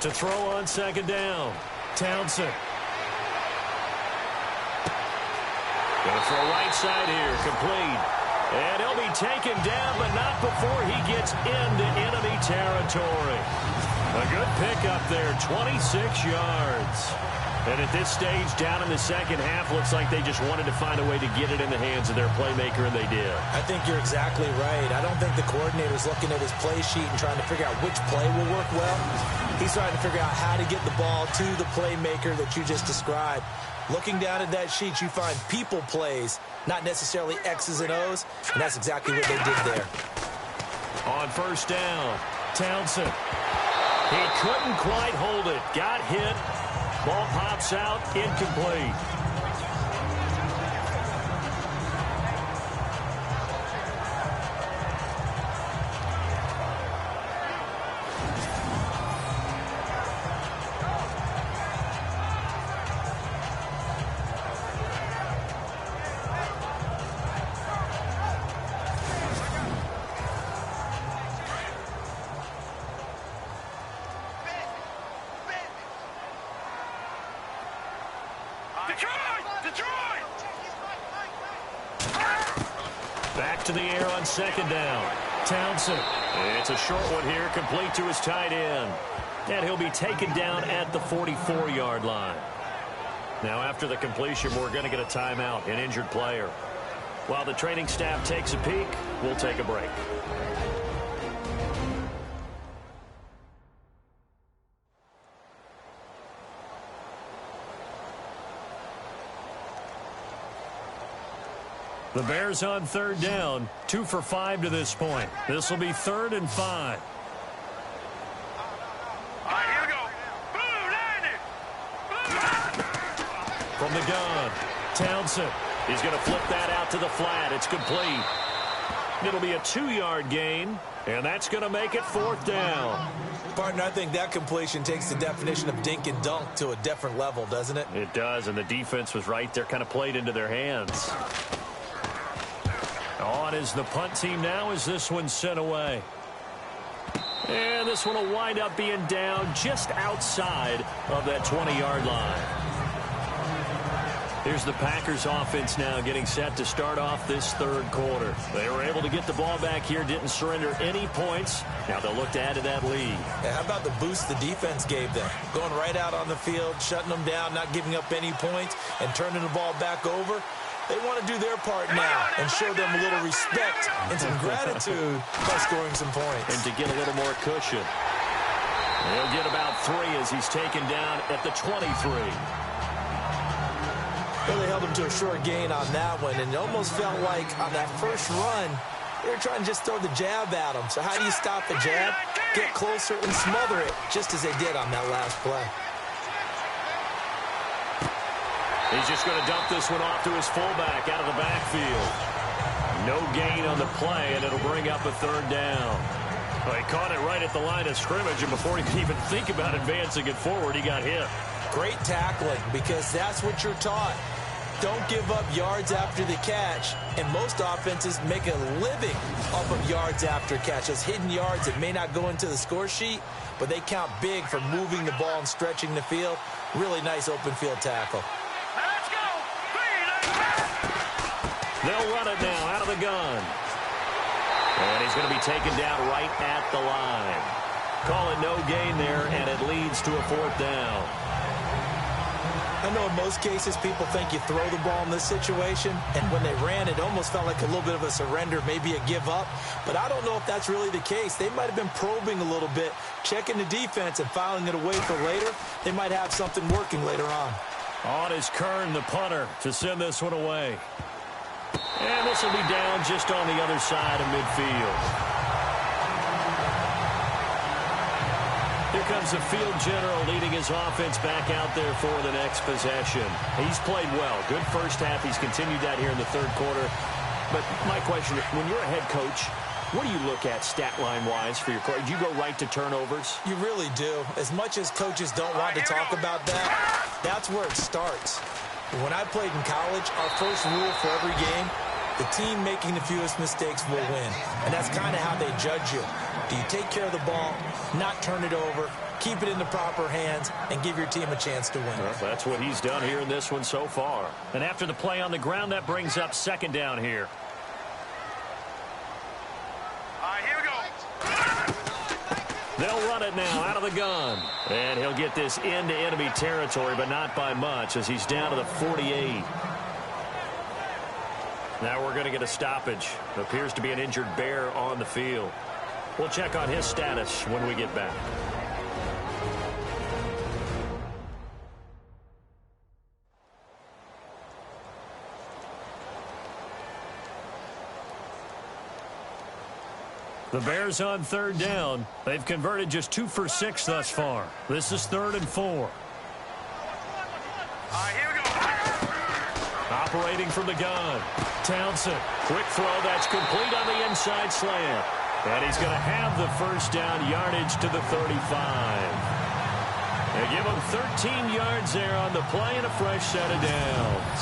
To throw on second down. Townsend. Going to throw right side here. Complete. And he'll be taken down, but not before he gets into enemy territory. A good pickup there. 26 yards. And at this stage, down in the second half, looks like they just wanted to find a way to get it in the hands of their playmaker, and they did. I think you're exactly right. I don't think the coordinator's looking at his play sheet and trying to figure out which play will work well. He's trying to figure out how to get the ball to the playmaker that you just described. Looking down at that sheet, you find people plays, not necessarily X's and O's, and that's exactly what they did there. On first down, Townsend. He couldn't quite hold it. Got hit. Ball pops out, incomplete. Back to the air on second down. Townsend. It's a short one here, complete to his tight end. And he'll be taken down at the 44-yard line. Now, after the completion, we're going to get a timeout, an injured player. While the training staff takes a peek, we'll take a break. The Bears on third down, 2 for 5 to this point. This will be 3rd and 5. All right, here we go. From the gun, Townsend. He's going to flip that out to the flat. It's complete. It'll be a 2-yard gain, and that's going to make it 4th down. Partner, I think that completion takes the definition of dink and dunk to a different level, doesn't it? It does, and the defense was right there, kind of played into their hands. On is the punt team now as this one's sent away. And this one will wind up being down just outside of that 20-yard line. Here's the Packers offense now getting set to start off this 3rd quarter. They were able to get the ball back here, didn't surrender any points. Now they'll look to add to that lead. Yeah, how about the boost the defense gave them? Going right out on the field, shutting them down, not giving up any points, and turning the ball back over. They want to do their part now and show them a little respect and some gratitude by scoring some points. And to get a little more cushion. He'll get about 3 as he's taken down at the 23. Well, they held him to a short gain on that one, and it almost felt like on that first run, they were trying to just throw the jab at him. So how do you stop the jab? Get closer and smother it, just as they did on that last play. He's just going to dump this one off to his fullback out of the backfield. No gain on the play, and it'll bring up a 3rd down. Well, he caught it right at the line of scrimmage, and before he could even think about advancing it forward, he got hit. Great tackling, because that's what you're taught. Don't give up yards after the catch, and most offenses make a living off of yards after catch. Those hidden yards that may not go into the score sheet, but they count big for moving the ball and stretching the field. Really nice open field tackle. Let's go. They'll run it now out of the gun. And he's going to be taken down right at the line. Call it no gain there, and it leads to a 4th down. I know in most cases people think you throw the ball in this situation, and when they ran, it almost felt like a little bit of a surrender, maybe a give up. But I don't know if that's really the case. They might have been probing a little bit, checking the defense and filing it away for later. They might have something working later on. On is Kern, the punter, to send this one away. And this will be down just on the other side of midfield. Here comes the field general leading his offense back out there for the next possession. He's played well. Good first half. He's continued that here in the 3rd quarter. But my question, when you're a head coach, what do you look at stat line-wise for your coach? Do you go right to turnovers? You really do. As much as coaches don't want to talk about that, that's where it starts. When I played in college, our first rule for every game, the team making the fewest mistakes will win. And that's kind of how they judge you. Do you take care of the ball, not turn it over, keep it in the proper hands, and give your team a chance to win? Well, that's what he's done here in this one so far. And after the play on the ground, that brings up 2nd down here. All right, here we go. They'll run it now out of the gun. And he'll get this into enemy territory, but not by much as he's down to the 48. Now we're going to get a stoppage. It appears to be an injured Bear on the field. We'll check on his status when we get back. The Bears on 3rd down. They've converted just 2 for 6 thus far. This is 3rd and 4. All right, here we go. Operating from the gun. Townsend. Quick throw. That's complete on the inside slant. And he's going to have the 1st down, yardage to the 35. They give him 13 yards there on the play and a fresh set of downs.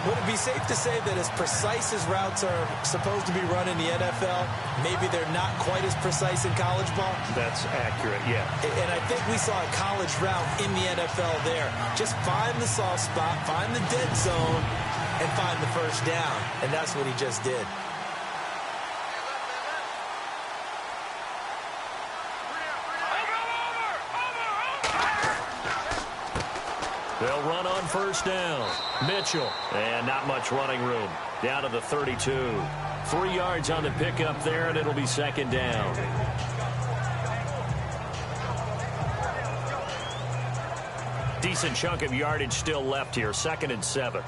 Would it be safe to say that as precise as routes are supposed to be run in the NFL, maybe they're not quite as precise in college ball? That's accurate, yeah. And I think we saw a college route in the NFL there. Just find the soft spot, find the dead zone, and find the 1st down. And that's what he just did. on first down. Mitchell. And not much running room. Down to the 32. 3 yards on the pickup there, and it'll be second down. Decent chunk of yardage still left here. 2nd and 7.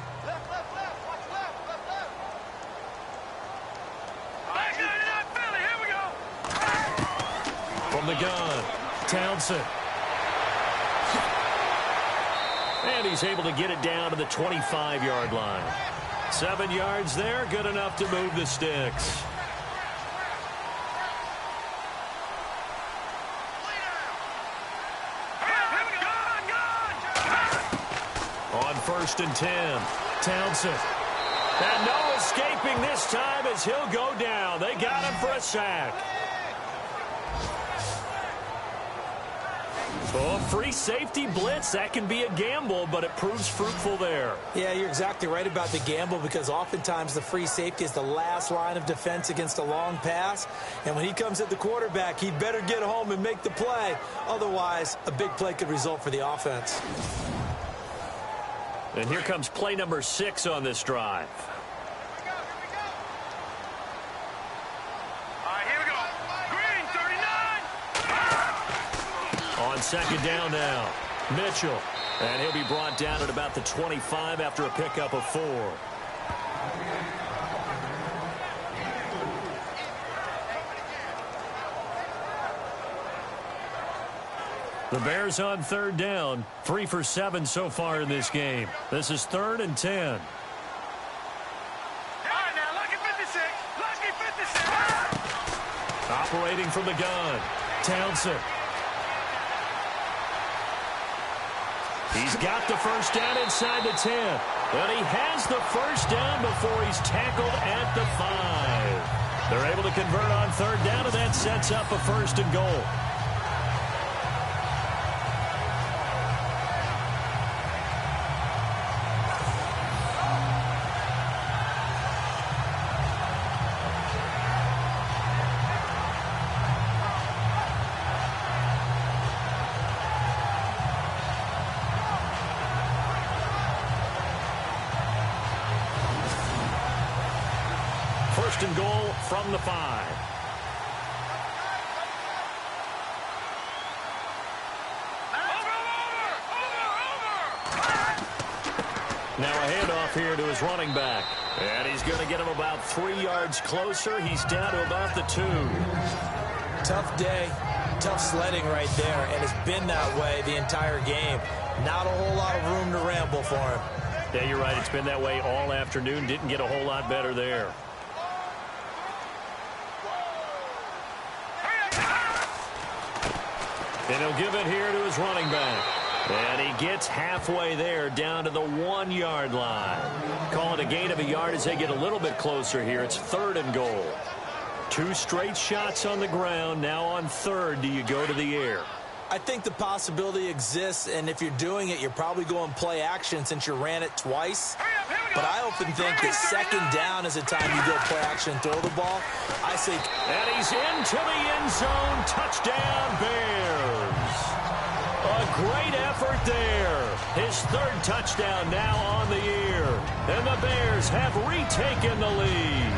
From the gun, Townsend. And he's able to get it down to the 25-yard line. 7 yards there, good enough to move the sticks. On 1st and 10, Townsend. And no escaping this time as he'll go down. They got him for a sack. Oh, free safety blitz. That can be a gamble, but it proves fruitful there. Yeah, you're exactly right about the gamble because oftentimes the free safety is the last line of defense against a long pass. And when he comes at the quarterback, he'd better get home and make the play. Otherwise, a big play could result for the offense. And here comes play number 6 on this drive. On 2nd down now, Mitchell. And he'll be brought down at about the 25 after a pickup of 4. The Bears on 3rd down. 3 for 7 so far in this game. This is 3rd and 10. Operating from the gun, Townsend. He's got the first down inside the 10. And he has the first down before he's tackled at the 5. They're able to convert on 3rd down, and that sets up a 1st and goal. First and goal from the 5. Now a handoff here to his running back. And he's going to get him about 3 yards closer. He's down to about the 2. Tough day, tough sledding right there, and it's been that way the entire game. Not a whole lot of room to ramble for him. Yeah, you're right. It's been that way all afternoon. Didn't get a whole lot better there. And he'll give it here to his running back. And he gets halfway there down to the 1 yard line. Call it a gain of a yard as they get a little bit closer here. It's 3rd and goal. 2 straight shots on the ground. Now on 3rd, do you go to the air? I think the possibility exists, and if you're doing it, you're probably going play action since you ran it twice. But I often think that 2nd down is the time you go play action and throw the ball. I say, and he's into the end zone. Touchdown, Bears. A great effort there. His 3rd touchdown now on the year. And the Bears have retaken the lead.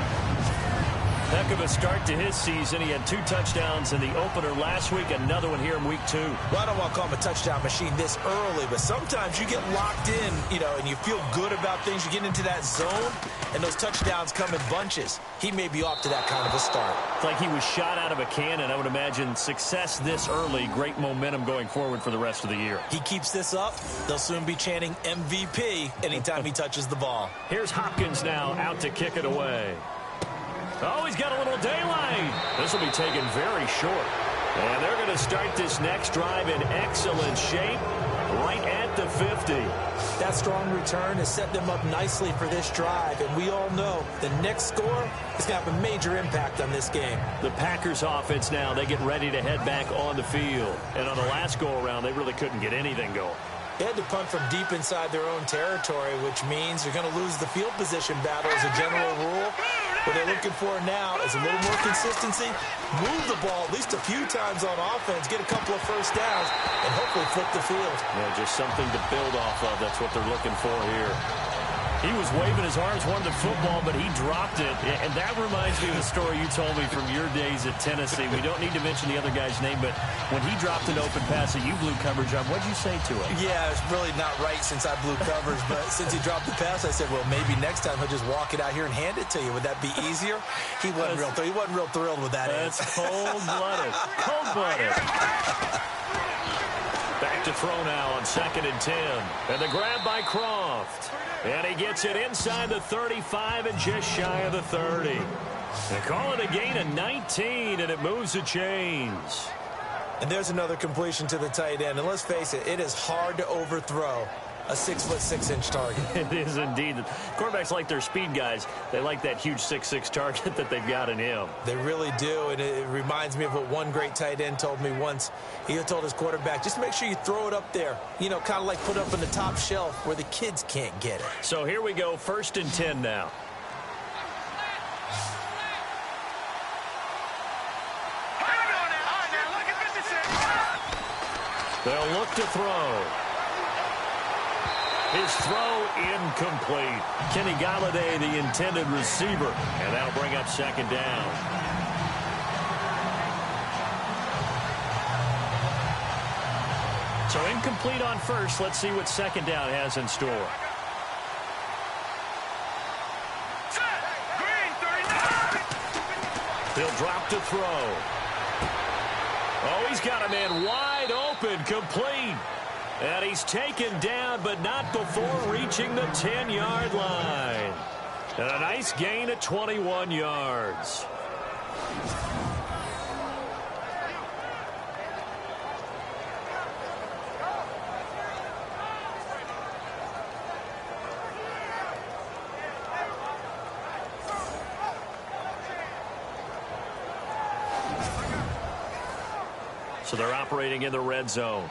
Heck of a start to his season. He had 2 touchdowns in the opener last week, another one here in week 2. Well, I don't want to call him a touchdown machine this early, but sometimes you get locked in, and you feel good about things. You get into that zone, and those touchdowns come in bunches. He may be off to that kind of a start. It's like he was shot out of a cannon. I would imagine success this early, great momentum going forward for the rest of the year. He keeps this up, they'll soon be chanting MVP anytime he touches the ball. Here's Hopkins now out to kick it away. Oh, he's got a little daylight. This will be taken very short. And they're going to start this next drive in excellent shape right at the 50. That strong return has set them up nicely for this drive. And we all know the next score is going to have a major impact on this game. The Packers offense now, they get ready to head back on the field. And on the last go-around, they really couldn't get anything going. They had to punt from deep inside their own territory, which means they're going to lose the field position battle as a general rule. What they're looking for now is a little more consistency, move the ball at least a few times on offense, get a couple of first downs, and hopefully flip the field. Yeah, just something to build off of. That's what they're looking for here. He was waving his arms, wanted the football, but he dropped it. And that reminds me of the story you told me from your days at Tennessee. We don't need to mention the other guy's name, but when he dropped an open pass that you blew coverage on, what'd you say to him? Yeah, it's really not right since I blew coverage, but since he dropped the pass, I said, well, maybe next time he'll just walk it out here and hand it to you. Would that be easier? He wasn't real thrilled with that. That's cold-blooded. Cold-blooded. Back to throw now on 2nd and 10. And the grab by Croft. And he gets it inside the 35 and just shy of the 30. They call it a gain of 19, and it moves the chains. And there's another completion to the tight end. And let's face it, it is hard to overthrow a 6'6" target. It is indeed. Quarterbacks like their speed guys. They like that huge 6'6" target that they've got in him. They really do, and it reminds me of what one great tight end told me once. He told his quarterback, just make sure you throw it up there. You know, kind of like put it up on the top shelf where the kids can't get it. So here we go, 1st and 10 now. They'll look to throw. His throw incomplete. Kenny Galladay, the intended receiver. And that'll bring up 2nd down. So incomplete on 1st. Let's see what 2nd down has in store. He'll drop to throw. Oh, he's got a man wide open, complete. And he's taken down, but not before reaching the 10-yard line. And a nice gain at 21 yards. So they're operating in the red zone.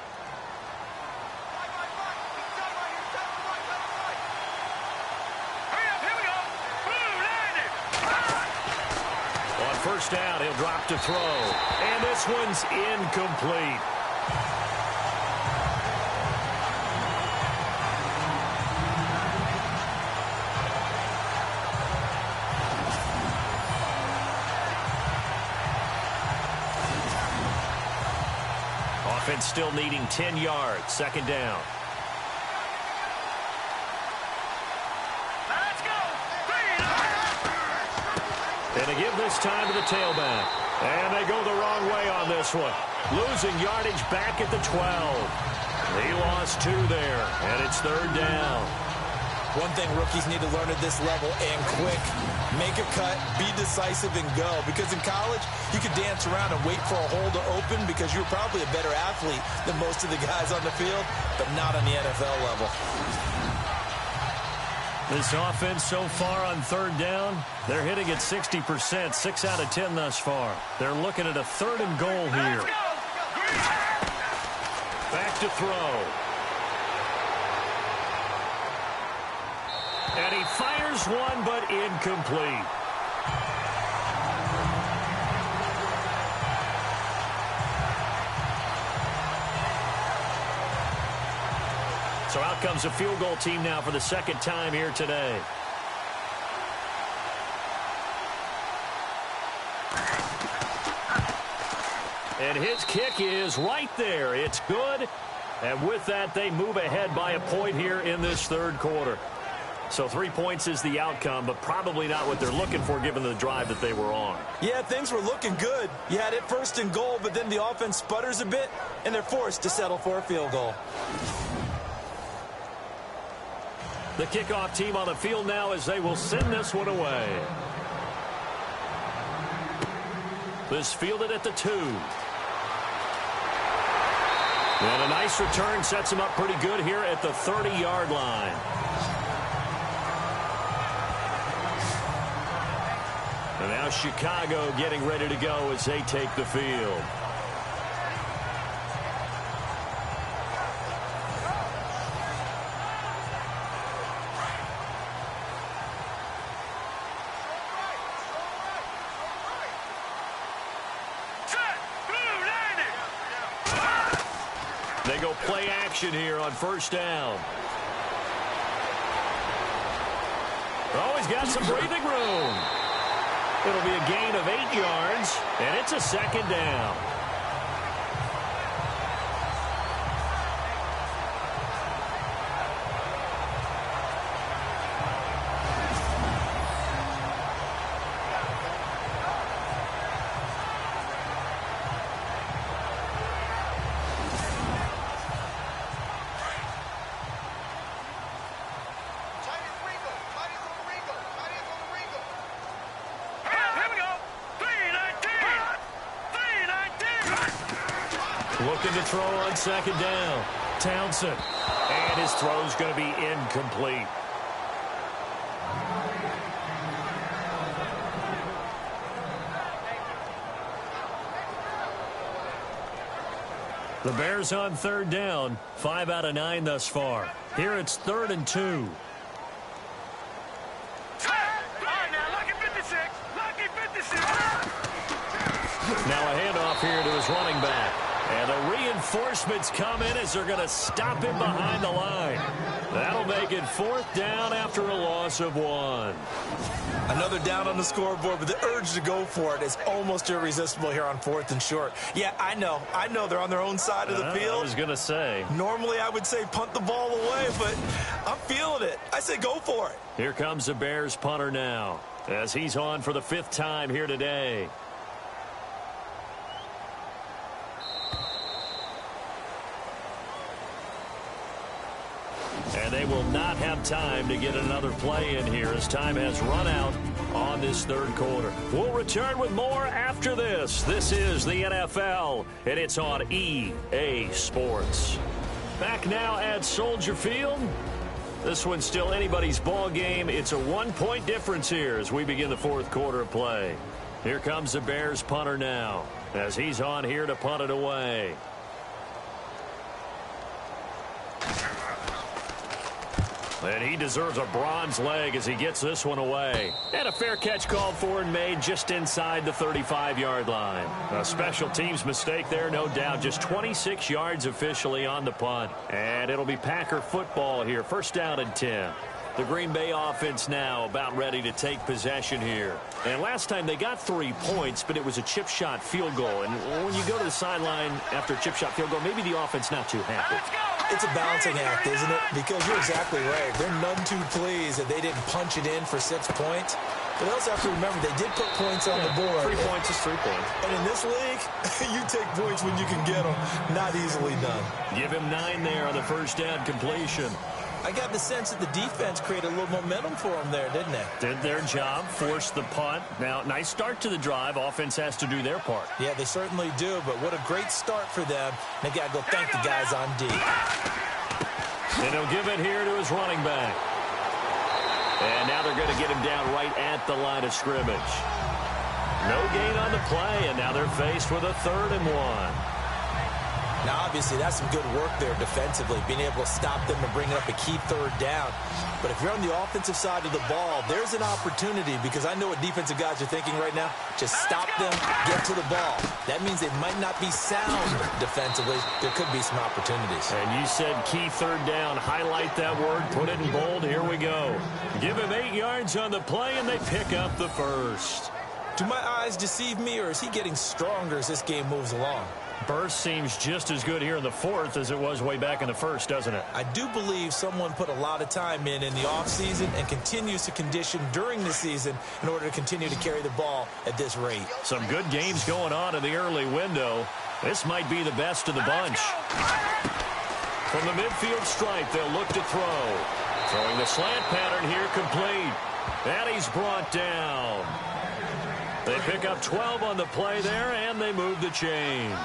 On 1st down, he'll drop to throw. And this one's incomplete. Offense still needing 10 yards. 2nd down. Let's go. And they give this time to the tailback. And they go the wrong way on this one. Losing yardage back at the 12. He lost 2 there, and it's 3rd down. One thing rookies need to learn at this level, and quick, make a cut, be decisive, and go. Because in college, you could dance around and wait for a hole to open because you're probably a better athlete than most of the guys on the field, but not on the NFL level. This offense so far on 3rd down, they're hitting at 60%, 6 out of 10 thus far. They're looking at a 3rd and goal here. Back to throw. And he fires one, but incomplete. So out comes a field goal team now for the 2nd time here today. And his kick is right there. It's good. And with that, they move ahead by a point here in this 3rd quarter. So 3 points is the outcome, but probably not what they're looking for given the drive that they were on. Yeah, things were looking good. You had it 1st and goal, but then the offense sputters a bit, and they're forced to settle for a field goal. The kickoff team on the field now as they will send this one away. This fielded at the 2. And a nice return sets him up pretty good here at the 30-yard line. And now Chicago getting ready to go as they take the field. They go play action here on first down. Oh, he's got some breathing room. It'll be a gain of 8 yards, and it's a second down. Looking to throw on second down. Townsend. And his throw's going to be incomplete. The Bears on third down. 5 out of 9 thus far. Here it's 3rd and 2. Now a handoff here to his running back. And the reinforcements come in as they're going to stop him behind the line. That'll make it 4th down after a loss of 1. Another down on the scoreboard, but the urge to go for it is almost irresistible here on 4th and short. Yeah, I know they're on their own side of the field. I was going to say. Normally I would say punt the ball away, but I'm feeling it. I say go for it. Here comes the Bears punter now as he's on for the 5th time here today. And they will not have time to get another play in here as time has run out on this 3rd quarter. We'll return with more after this. This is the NFL, and it's on EA Sports. Back now at Soldier Field. This one's still anybody's ball game. It's a 1-point difference here as we begin the 4th quarter of play. Here comes the Bears punter now as he's on here to punt it away. And he deserves a bronze leg as he gets this one away. And a fair catch called for and made just inside the 35-yard line. A special teams mistake there, no doubt. Just 26 yards officially on the punt. And it'll be Packer football here. 1st down and 10. The Green Bay offense now about ready to take possession here. And last time they got 3 points, but it was a chip shot field goal. And when you go to the sideline after a chip shot field goal, maybe the offense not too happy. It's a balancing act, isn't it? Because you're exactly right. They're none too pleased that they didn't punch it in for 6 points. But they also have to remember they did put points on the board. 3 points is 3 points. And in this league, you take points when you can get them. Not easily done. Give him 9 there on the 1st down completion. I got the sense that the defense created a little momentum for them there, didn't they? Did their job, forced the punt. Now, nice start to the drive. Offense has to do their part. Yeah, they certainly do, but what a great start for them. They got to go thank the guys on D. And he'll give it here to his running back. And now they're going to get him down right at the line of scrimmage. No gain on the play, and now they're faced with a 3rd and 1. Now, obviously, that's some good work there defensively, being able to stop them and bring up a key 3rd down. But if you're on the offensive side of the ball, there's an opportunity because I know what defensive guys are thinking right now. Just stop them, get to the ball. That means they might not be sound defensively. There could be some opportunities. And you said key 3rd down. Highlight that word. Put it in bold. Here we go. Give him 8 yards on the play, and they pick up the 1st. Do my eyes deceive me, or is he getting stronger as this game moves along? Burst seems just as good here in the 4th as it was way back in the 1st, doesn't it? I do believe someone put a lot of time in the offseason and continues to condition during the season in order to continue to carry the ball at this rate. Some good games going on in the early window. This might be the best of the bunch. From the midfield stripe, they'll look to throw. Throwing the slant pattern here complete. And he's brought down. They pick up 12 on the play there, and they move the chains.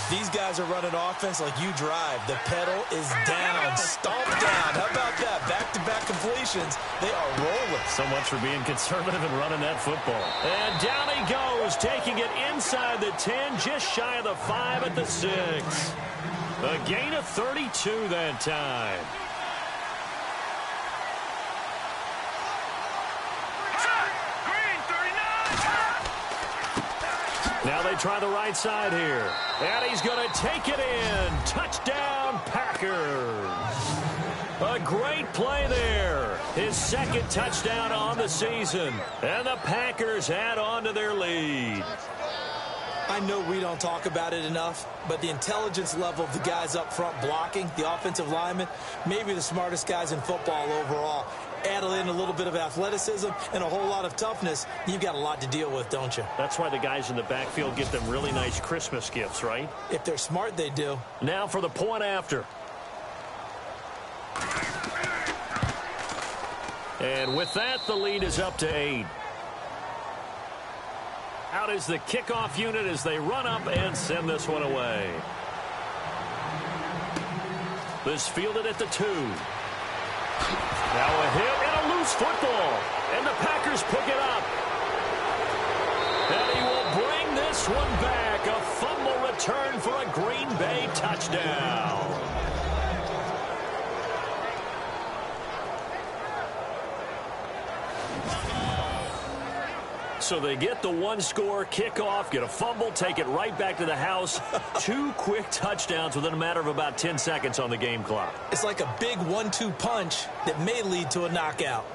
These guys are running offense like you drive. The pedal is down, stomp down. How about that? Back-to-back completions. They are rolling. So much for being conservative and running that football. And down he goes, taking it inside the 10, just shy of the 5 at the 6. A gain of 32 that time. Now they try the right side here. And he's going to take it in. Touchdown, Packers. A great play there. His second touchdown on the season. And the Packers add on to their lead. I know we don't talk about it enough, but the intelligence level of the guys up front blocking, the offensive linemen, maybe the smartest guys in football overall. Add in a little bit of athleticism and a whole lot of toughness, you've got a lot to deal with, don't you? That's why the guys in the backfield get them really nice Christmas gifts, right? If they're smart, they do. Now for the point after. And with that, the lead is up to 8. Out is the kickoff unit as they run up and send this one away. This fielded at the 2. Now a hit and a loose football. And the Packers pick it up. And he will bring this one back. A fumble return for a Green Bay touchdown. So they get the one-score kickoff, get a fumble, take it right back to the house. 2 quick touchdowns within a matter of about 10 seconds on the game clock. It's like a big 1-2 punch that may lead to a knockout.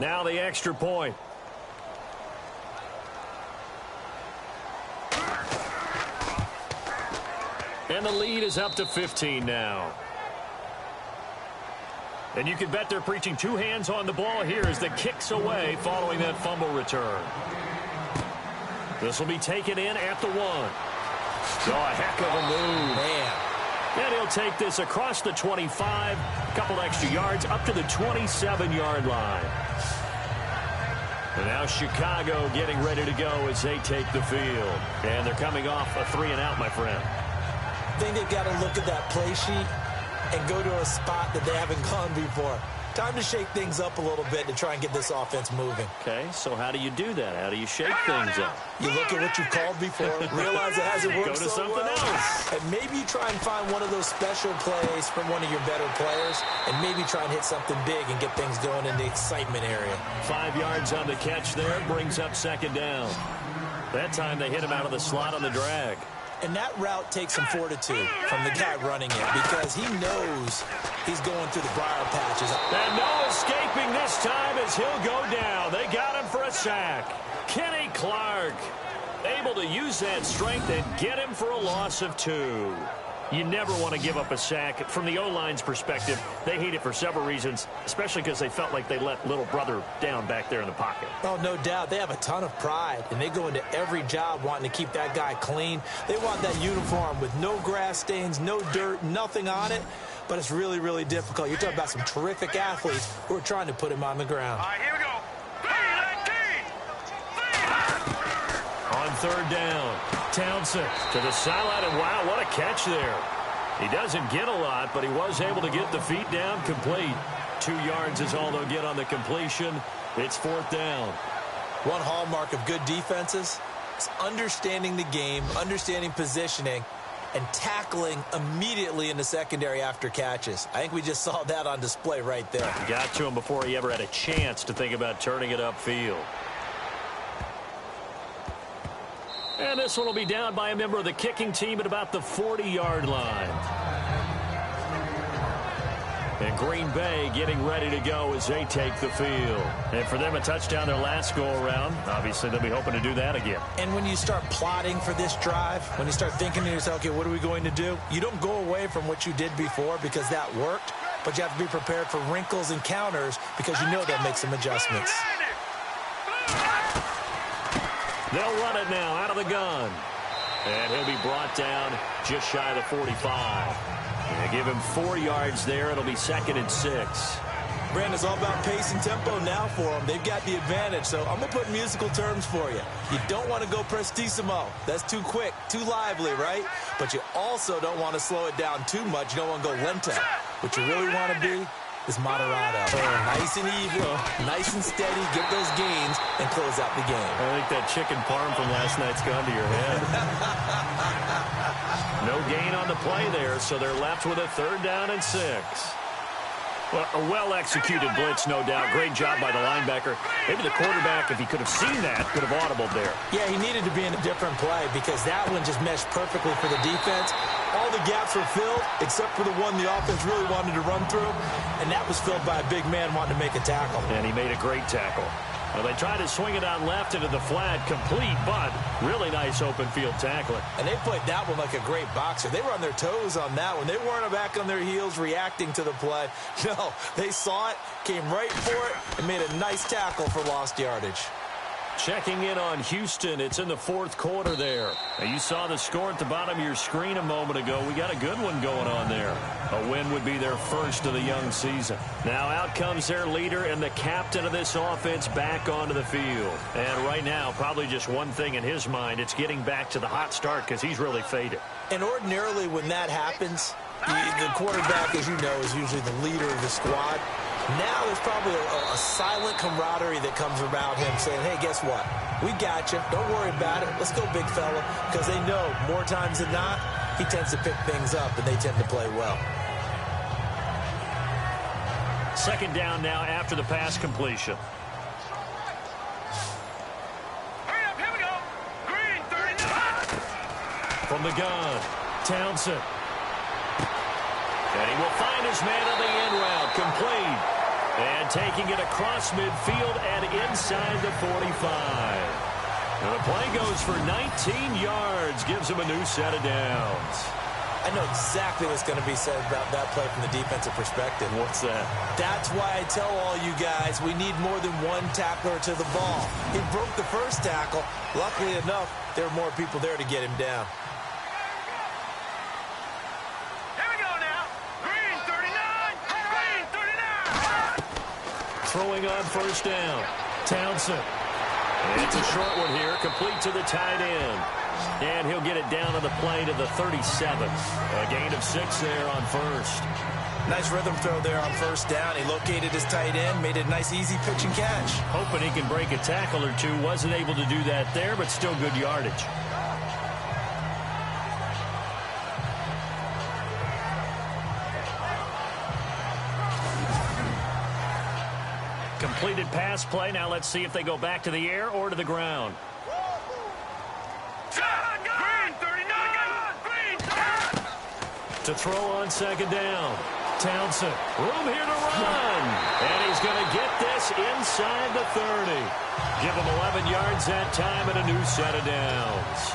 Now the extra point. And the lead is up to 15 now. And you can bet they're preaching 2 hands on the ball here as the kick's away following that fumble return. This will be taken in at the 1. Oh, a heck of a move. Man. And he'll take this across the 25, a couple extra yards up to the 27-yard line. And now Chicago getting ready to go as they take the field. And they're coming off a 3-and-out, my friend. I think they've got to look at that play sheet and go to a spot that they haven't gone before. Time to shake things up a little bit to try and get this offense moving. Okay, so how do you do that? How do you shake things up? You look at what you've called before, realize it hasn't worked Go to so something well, else. and maybe you try and find one of those special plays from one of your better players, and maybe try and hit something big and get things going in the excitement area. 5 yards on the catch there, brings up 2nd down. That time they hit him out of the slot on the drag. And that route takes some fortitude from the guy running it because he knows he's going through the briar patches. And no escaping this time as he'll go down. They got him for a sack. Kenny Clark able to use that strength and get him for a loss of 2. You never want to give up a sack. From the O-line's perspective, they hate it for several reasons, especially because they felt like they let little brother down back there in the pocket. Oh, no doubt. They have a ton of pride, and they go into every job wanting to keep that guy clean. They want that uniform with no grass stains, no dirt, nothing on it, but it's really, really difficult. You're talking about some terrific athletes who are trying to put him on the ground. All right, here we go. 3-19. On 3rd down, Townsend to the sideline, and wow, what a catch there. He doesn't get a lot, but he was able to get the feet down complete. 2 yards is all they'll get on the completion. It's 4th down. One hallmark of good defenses is understanding the game, understanding positioning, and tackling immediately in the secondary after catches. I think we just saw that on display right there. Got to him before he ever had a chance to think about turning it upfield. And this one will be down by a member of the kicking team at about the 40-yard line. And Green Bay getting ready to go as they take the field. And for them, a touchdown their last go-around. Obviously, they'll be hoping to do that again. And when you start plotting for this drive, when you start thinking to yourself, okay, what are we going to do? You don't go away from what you did before because that worked, but you have to be prepared for wrinkles and counters because you know they'll make some adjustments. They'll run it now out of the gun. And he'll be brought down just shy of the 45. They give him 4 yards there. It'll be 2nd and 6. Brandon, it's all about pace and tempo now for them. They've got the advantage, so I'm going to put musical terms for you. You don't want to go prestissimo. That's too quick, too lively, right? But you also don't want to slow it down too much. You don't want to go lento. What you really want to be is moderato. Nice and even, nice and steady, get those gains, and close out the game. I think that chicken parm from last night's gone to your head. No gain on the play there, so they're left with a 3rd down and 6. Well, a well-executed blitz, no doubt. Great job by the linebacker. Maybe the quarterback, if he could have seen that, could have audibled there. Yeah, he needed to be in a different play because that one just meshed perfectly for the defense. All the gaps were filled except for the one the offense really wanted to run through, and that was filled by a big man wanting to make a tackle. And he made a great tackle. Well, they tried to swing it out left into the flat, complete, but really nice open field tackling. And they played that one like a great boxer. They were on their toes on that one. They weren't back on their heels reacting to the play. No, they saw it, came right for it, and made a nice tackle for lost yardage. Checking in on Houston. It's in the fourth quarter there. Now, you saw the score at the bottom of your screen a moment ago. We got a good one going on there. A win would be their first of the young season. Now out comes their leader and the captain of this offense back onto the field. And right now, probably just one thing in his mind. It's getting back to the hot start because he's really faded. And ordinarily when that happens, the quarterback, as you know, is usually the leader of the squad. Now there's probably a silent camaraderie that comes around him saying, hey, guess what? We got you. Don't worry about it. Let's go, big fella. Because they know more times than not, he tends to pick things up, and they tend to play well. Second down now after the pass completion. Hurry up, here we go. Green, 39. From the gun, Townsend. And he will find his man on the end route, complete. And taking it across midfield and inside the 45. And the play goes for 19 yards, gives him a new set of downs. I know exactly what's going to be said about that play from the defensive perspective. What's that? That's why I tell all you guys we need more than one tackler to the ball. He broke the first tackle. Luckily enough, there were more people there to get him down. Throwing on first down. Townsend. And it's a short one here, complete to the tight end. And he'll get it down on the play to the 37. A gain of 6 there on first. Nice rhythm throw there on first down. He located his tight end, made it a nice easy pitch and catch. Hoping he can break a tackle or two. Wasn't able to do that there, but still good yardage. Completed pass play. Now let's see if they go back to the air or to the ground. Green, 39. Green. To throw on second down. Townsend. Room here to run. And he's going to get this inside the 30. Give him 11 yards that time and a new set of downs.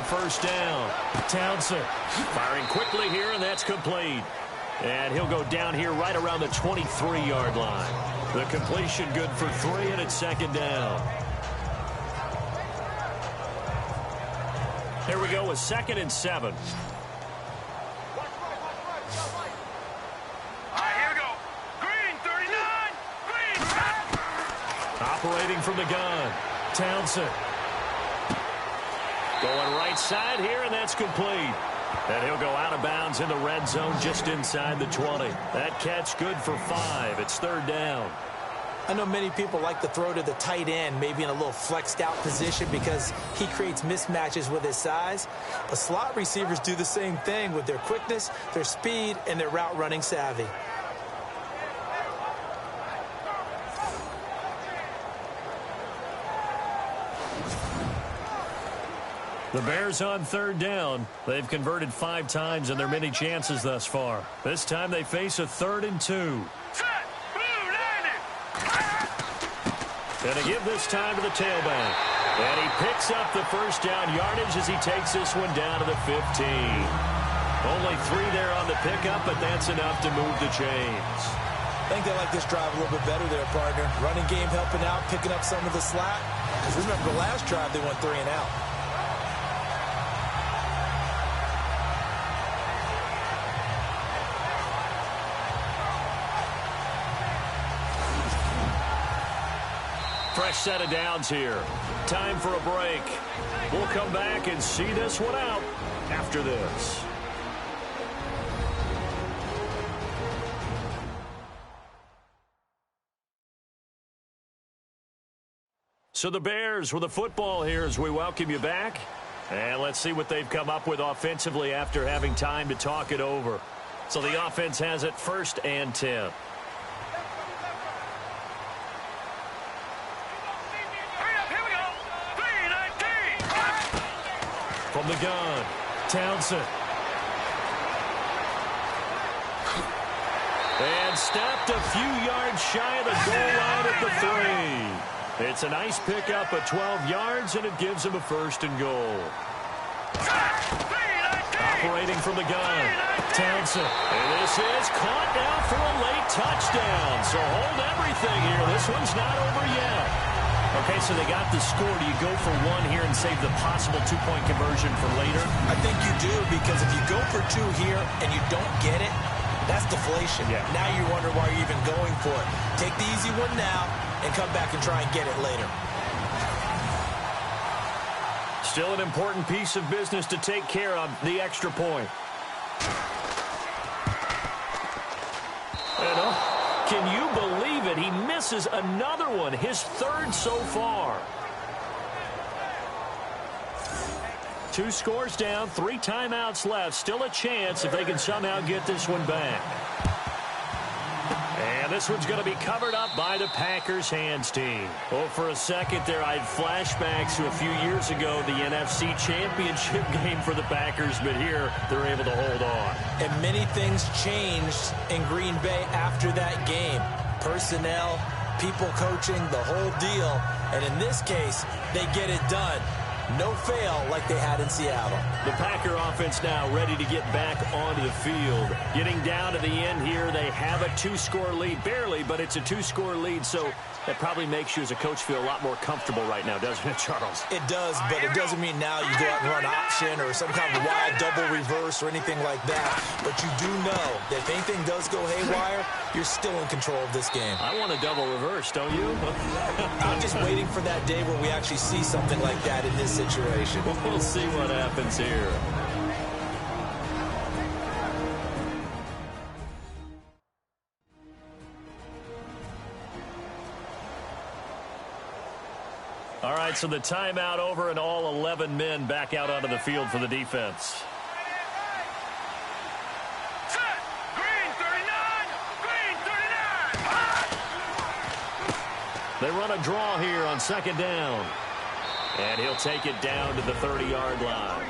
First down. Townsend firing quickly here, and that's complete. And he'll go down here right around the 23-yard line. The completion good for 3, and it's second down. Here we go with 2nd and 7. All right, here we go. Green, 39. Green. Operating from the gun. Townsend. Going right side here, and that's complete. And he'll go out of bounds in the red zone just inside the 20. That catch good for 5. It's third down. I know many people like to throw to the tight end, maybe in a little flexed out position because he creates mismatches with his size. But slot receivers do the same thing with their quickness, their speed, and their route running savvy. The Bears on third down. They've converted 5 times in their many chances thus far. This time they face a 3rd and 2. Set. Blue landing. And to give this time to the tailback. And he picks up the first down yardage as he takes this one down to the 15. Only 3 there on the pickup, but that's enough to move the chains. I think they like this drive a little bit better there, partner. Running game helping out, picking up some of the slack. Because remember, the last drive they went 3 and out. Fresh set of downs here. Time for a break. We'll come back and see this one out after this. So the Bears with the football here as we welcome you back. And let's see what they've come up with offensively after having time to talk it over. So the offense has it 1st and 10. From the gun, Townsend. And stopped a few yards shy of the goal line at the 3. It's a nice pickup of 12 yards, and it gives him a 1st and goal. Operating from the gun, Townsend. And this is caught now for a late touchdown. So hold everything here. This one's not over yet. Okay, so they got the score. Do you go for one here and save the possible 2-point conversion for later? I think you do, because if you go for 2 here and you don't get it, that's deflation. Yeah. Now you wonder why you're even going for it. Take the easy one now and come back and try and get it later. Still an important piece of business to take care of, the extra point. And can you believe it? He misses another one, his 3rd so far. 2 scores down, 3 timeouts left. Still a chance if they can somehow get this one back. And this one's going to be covered up by the Packers hands team. Well, for a second there, I had flashbacks to a few years ago, the NFC Championship game for the Packers, but here they're able to hold on. And many things changed in Green Bay after that game. Personnel, people coaching, the whole deal. And in this case, they get it done. No fail like they had in Seattle. The Packer offense now ready to get back onto the field. Getting down to the end here, they have a 2-score lead. Barely, but it's a 2-score lead, so that probably makes you as a coach feel a lot more comfortable right now, doesn't it, Charles? It does, but it doesn't mean now you go out and run option or some kind of wild double reverse or anything like that. But you do know that if anything does go haywire, you're still in control of this game. I want a double reverse, don't you? I'm just waiting for that day where we actually see something like that in this situation. We'll see what happens here. All right, so the timeout over and all 11 men back out onto the field for the defense. Set. Green 39. Green 39. They run a draw here on 2nd down. And he'll take it down to the 30-yard line.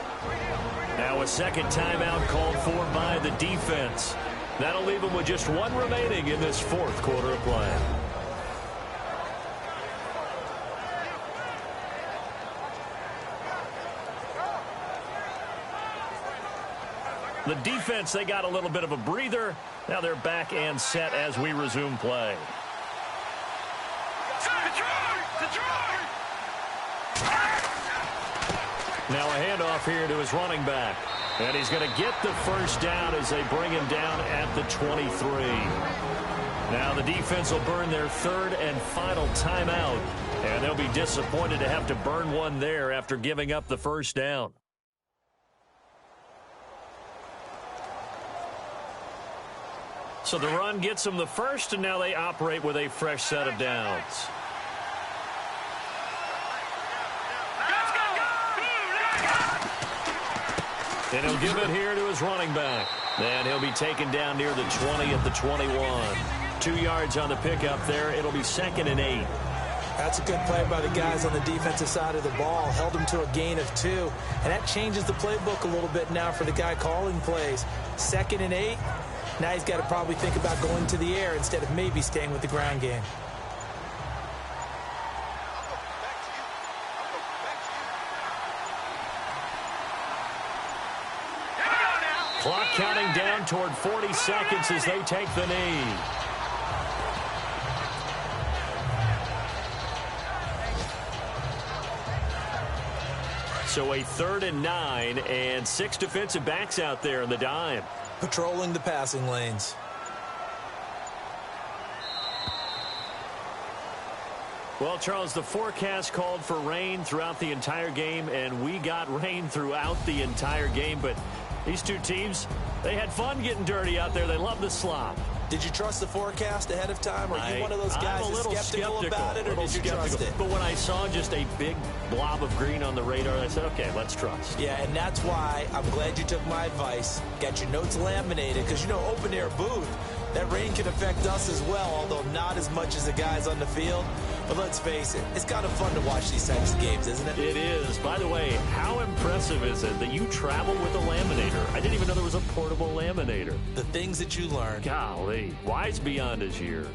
Now a 2nd timeout called for by the defense. That'll leave them with just 1 remaining in this 4th quarter of play. The defense, they got a little bit of a breather. Now they're back and set as we resume play. Now a handoff here to his running back. And he's going to get the 1st down as they bring him down at the 23. Now the defense will burn their 3rd and final timeout. And they'll be disappointed to have to burn one there after giving up the 1st down. So the run gets them the 1st, and now they operate with a fresh set of downs. And he'll give it here to his running back. And he'll be taken down near the 20 at the 21. 2 yards on the pickup there. It'll be 2nd and 8. That's a good play by the guys on the defensive side of the ball. Held him to a gain of 2. And that changes the playbook a little bit now for the guy calling plays. 2nd and 8. Now he's got to probably think about going to the air instead of maybe staying with the ground game. Clock counting down toward 40 seconds as they take the knee. So a 3rd and 9 and 6 defensive backs out there in the dime. Patrolling the passing lanes. Well, Charles, the forecast called for rain throughout the entire game, and we got rain throughout the entire game. But these two teams, they had fun getting dirty out there. They love the slop. Did you trust the forecast ahead of time? Or are you one of those guys that's skeptical about it, or did you trust it? But when I saw just a big blob of green on the radar, I said, okay, let's trust. Yeah, and that's why I'm glad you took my advice. Got your notes laminated, because, you know, open-air booth, that rain can affect us as well, although not as much as the guys on the field. But let's face it, it's kind of fun to watch these types of games, isn't it? It is. By the way, how impressive is it that you travel with a laminator? I didn't even know there was a portable laminator. The things that you learn. Golly, wise beyond his years.